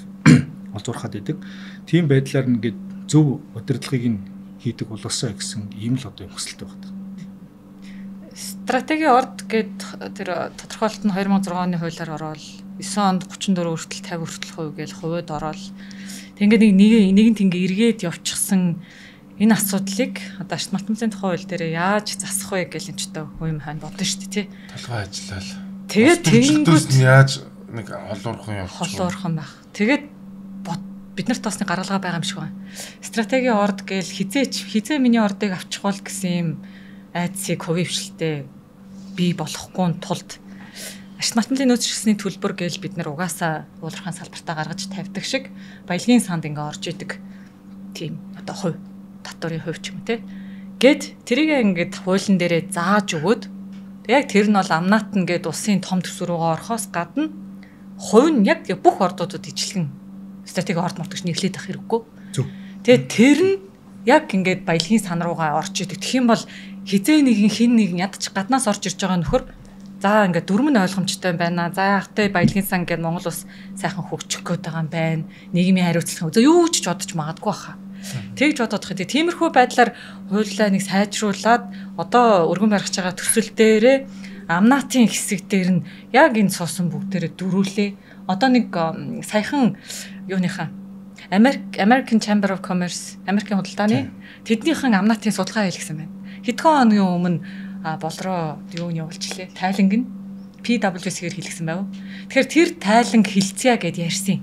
олж урахад идэг. Тийм байдлаар ингээд зөв удирдлагыг нь хийдэг болосоо гэсэн ийм л одоо хүсэлтэй байна. Стратеги орд гэд тэр тодорхойлолт нь 2006 оны хуулиар ороод 9 онд 34 хүртэл 50 хүртэл хувь гээл хувьд ороод тэгээд нэгэн тэнгэ эргээд явчихсан энэ асуудлыг одоо ашигт математикийн тухай хууль дээр яаж засах вэ гэж энэ ч одоо хувийн хань бодно шүү дээ тий. Толгой ажиллал. Тэгээд тэгэнгүүт яаж нэг холуурхан явчих. Холуурхан байх. Тэгээд бид нарт тосны гаргалгаа байгаа юм шиг байна. Стратеги орд гээл хизээ миний ордыг авчих бол гэсэн юм айдсыг хувийн бий болохгүй тулд ашигт математикийн нөөцлөсний төлбөр гээл бид нар угаасаа уулуурхайн салбартаа гаргаж тавьдаг шиг баялагын санд ингээ орж идэг тийм одоо хувь татварын хувь ч юм те гэд тэрийг ингээд хуулийн дээрээ зааж өгөөд яг тэр нь бол амнаат нь гээд улсын том төсвөр рүүгээ орохоос гадна хувь нь яг бүх ордуудад ижилхэн стратеги орд мортогч нэглээд ах хэрэггүй. Тэгээд тэр нь яг ингээд баялагын сан руугаа орж идэг. Тэгэх юм бол хизээ нэгэн хин нэгэн ядч гаднаас орж ирж байгаа нөхөр за ингээд дүрм нь ойлгомжтой байна. За яахтай баялагын сан гэдэг Монгол улс сайхан хөгжих гээд байгаа юм байна. Нийгмийн хариуцлага зөв юу ч бодож магадгүй баха. Тэгж бодох гэдэг. Тиймэрхүү байдлаар хуулиа нэг сайжруулад одоо өргөн барьж байгаа төсөл дээрээ амнаатын хэсэг дээр нь яг энэ суусан бүгдээрээ дөрүүлээ. Одоо нэг саяхан юуныхаа American Chamber of Commerce Америкийн худалдааны тэднийхэн амнаатын судалгаа хийлгсэн байна. Хэдхэн хоногийн өмнө болроо юуны явуулчлаа. Тайланг нь PwC-гээр хийлгсэн байв. Тэгэхээр тэр тайланг хилцээ гэд ярьсан.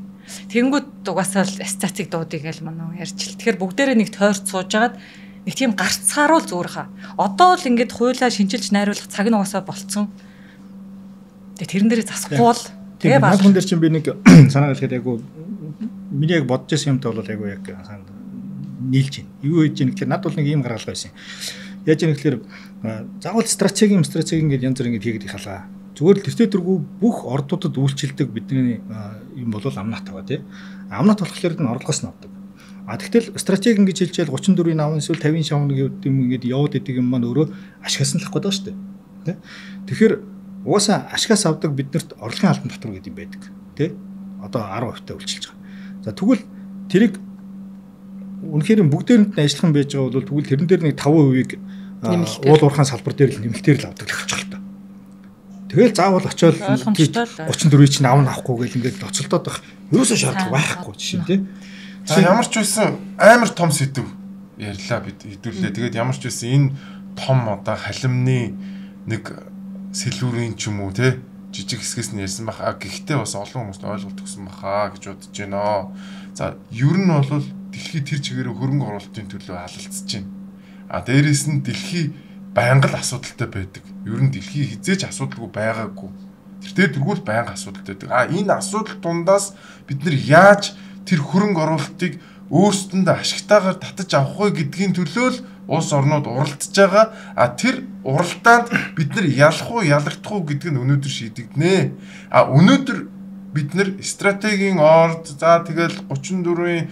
Тэнгүүд угаасаа л статик дуудыг л манай ярьж л. Тэгэхээр бүгдээрээ нэг тойрч сууж агаад нэг тийм гарцгааруул зүгээр хаа. Одоо л ингээд хуулиа шинжилж найруулах цаг нь угаасаа болцсон. Тэгээ тэрэн дээрээ засахгүй бол тэгээ баг хүн дээр чинь би нэг санаа хэлэхэд айгу миний яг бодож байсан юмтай бол айгу яг нийлж байна. Юу хийж ийм гэхээр над бол нэг ийм гаргалгаа байсан. Яаж ийм гэхээр заавал стратеги ингээд янз бүр ингээд хийгээд их халаа. Зүгээр л тэртээ дэргүй бүх ордуудад үйлчилдэг бидний юм бол амнаат байгаа тий. Амнаат болохоор нь орлогоос нь авдаг. Тэгтэл стратеги ингэж хэлжээл 34-ийн авна эсвэл 50-ийн шавнаг юм ингээд яваад идэг юм маань өөрөө ашигасан л ахгүй даа шүү дээ. Тий. Тэгэхээр угаасаа ашигаас авдаг биднэрт орлогын албан татвар гэдэг юм байдаг. Тий. Одоо 10% та үйлчилж байгаа. За тэгвэл тэрийг үнэхээр бүгдээрэнд нь ажиллах юм байж байгаа бол тэгвэл тэрэн дээр нэг 5%-ийг уул уурхайн салбар дээр л нэмэлтээр л авдаг л болчих л та. Тэгэл заавал очиод 34-ийг чинь авахгүй гэл ингээд оцолдоод байх. Юусоо шаардлага байхгүй жишээ тий. За ямар ч байсан амар том сэдв ярьлаа бид хэдүүлээ. Тэгээд ямар ч байсан энэ том одоо халимны нэг сэлүүрийн ч юм уу тий жижиг хэсгээс нь ярьсан баха. Гэхдээ бас олон хүмүүст ойлголт өгсөн баха гэж бодож байна. За ер нь бол дэлхий тэр чигээр хөрөнгө оруулалтын төлөө халалцж байна. Дээрээс нь дэлхий байнга л асуудалтай байдаг. Ер нь дэлхий хизээч асуудалгүй байгаагүй. Тэр дөрвөл байнга асуудалтай байдаг. Энэ асуудал дундаас бид нар яаж тэр хөрөнгө оруулалтыг өөрсдөндөө ашигтайгаар татаж авах вэ гэдгийн төлөө л улс орнууд уралдаж байгаа. Тэр уралдаанд бид нар ялах уу, ялагдах уу гэдг нь өнөөдөр шийдэгдэнэ. Өнөөдөр бид нар стратегийн орд за тэгэл 34-өөс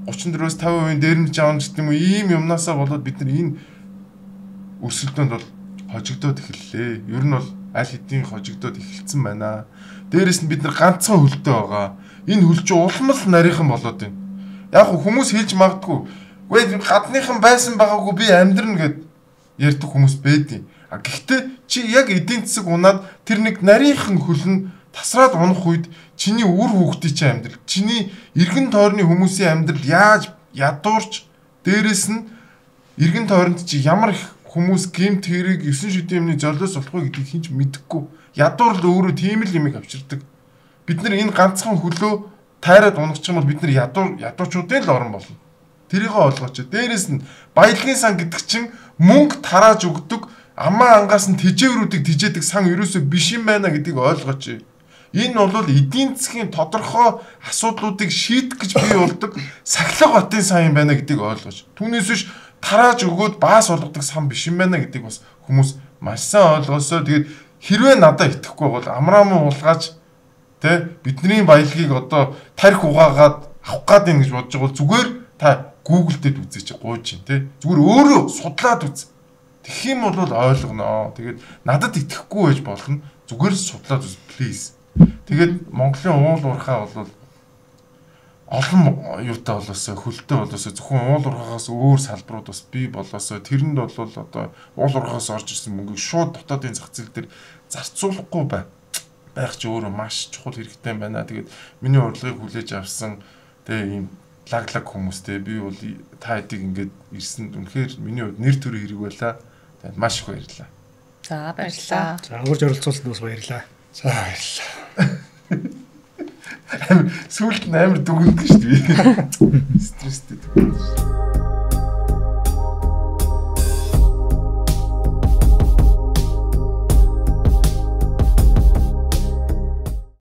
50% дээрмж авах гэдэг юм ийм юмнасаа болоод бид нар энэ өрсөлдөөнд бол хожигдоод эхэллээ. Ер нь бол аль хэдийн хожигдоод эхэлсэн байна. Дээрээс нь бид нар ганцхан хөлтэй байгаа. Энэ хөл чинь улам л нарийнхан болоод байна. Яг хүмүүс хэлж магадгүй. Үгүй гадныхан байсан байгаагүй би амьдрна гэд ярьдаг хүмүүс байдیں۔ Гэхдээ чи яг эдийн засаг унаад тэр нэг нарийнхан хөл нь тасраад унах үед чиний үр хүүхдийн чинь амьдрал, чиний эргэн тойрны хүмүүсийн амьдрал яаж ядуурч дээрээс нь эргэн тойронд чи ямар их хүмүүс гэмт хэрэг 9 шидийн юмны золиос болох вэ гэдгийг хинч мэдэхгүй. Ядуур л өөрөө тийм л юмыг авчирдаг. Бид нар энэ ганцхан хөлөө тайраад унагч юм бол бид нар ядуучуудын л орон болно. Тэрийг ойлгооч. Дээрээс нь баялагын сан гэдэг чинь мөнгө тарааж өгдөг, амаа ангаас нь тэжээврүүдийг тижээдэг сан ерөөсөө биш юм байна гэдгийг ойлгооч. Энэ бол эдийн засгийн тодорхой асуудлуудыг шийдэх гэж бий болдог сахилга хотын сан юм байна гэдгийг ойлгооч. Түүнээс биш тарааж өгөөд баас болгодог сан биш юм байна гэдгийг бас хүмүүс маш сайн ойлгосоо. Тэгээд хэрвээ надад итгэхгүй бол амраамын уулгаач тэ бидний баялагийг одоо тарих угаагаад авах гад юм гэж бодож байгаа бол зүгээр та Google дээр үзээч гууж чинь тий. Зүгээр өөрөө судлаад үз. Тэгэх юм бол ойлгоно. Тэгээд надад итгэхгүй байж болно. Зүгээр судлаад үз please. Тэгээд Монголын уул уурхай бол олон юутай болоосоо хөлтэй болоосоо зөвхөн уул уурхайгаас өөр салбарууд бас бий болоосоо тэрэнд бол одоо уул уурхайгаас орж ирсэн мөнгөийг шууд дотоодын зах зээл дээр зарцуулахгүй байх ч өөрөө маш чухал хэрэгтэй байна. Тэгээд миний урилгыг хүлээж авсан тэгээ ийм лаглаг хүмүүстэй би бол та хэдийг ингээд ирсэнд үнэхээр миний хувьд нэр төрийн хэрэг байлаа. Тэгээд маш их баярлалаа. За баярлалаа. За урьж оролцуулсанд бас баярлалаа. За баярлалаа. Сүүлд нь амар дүгнэдэг шүү дээ. Стресстэй дүгнэдэг шүү.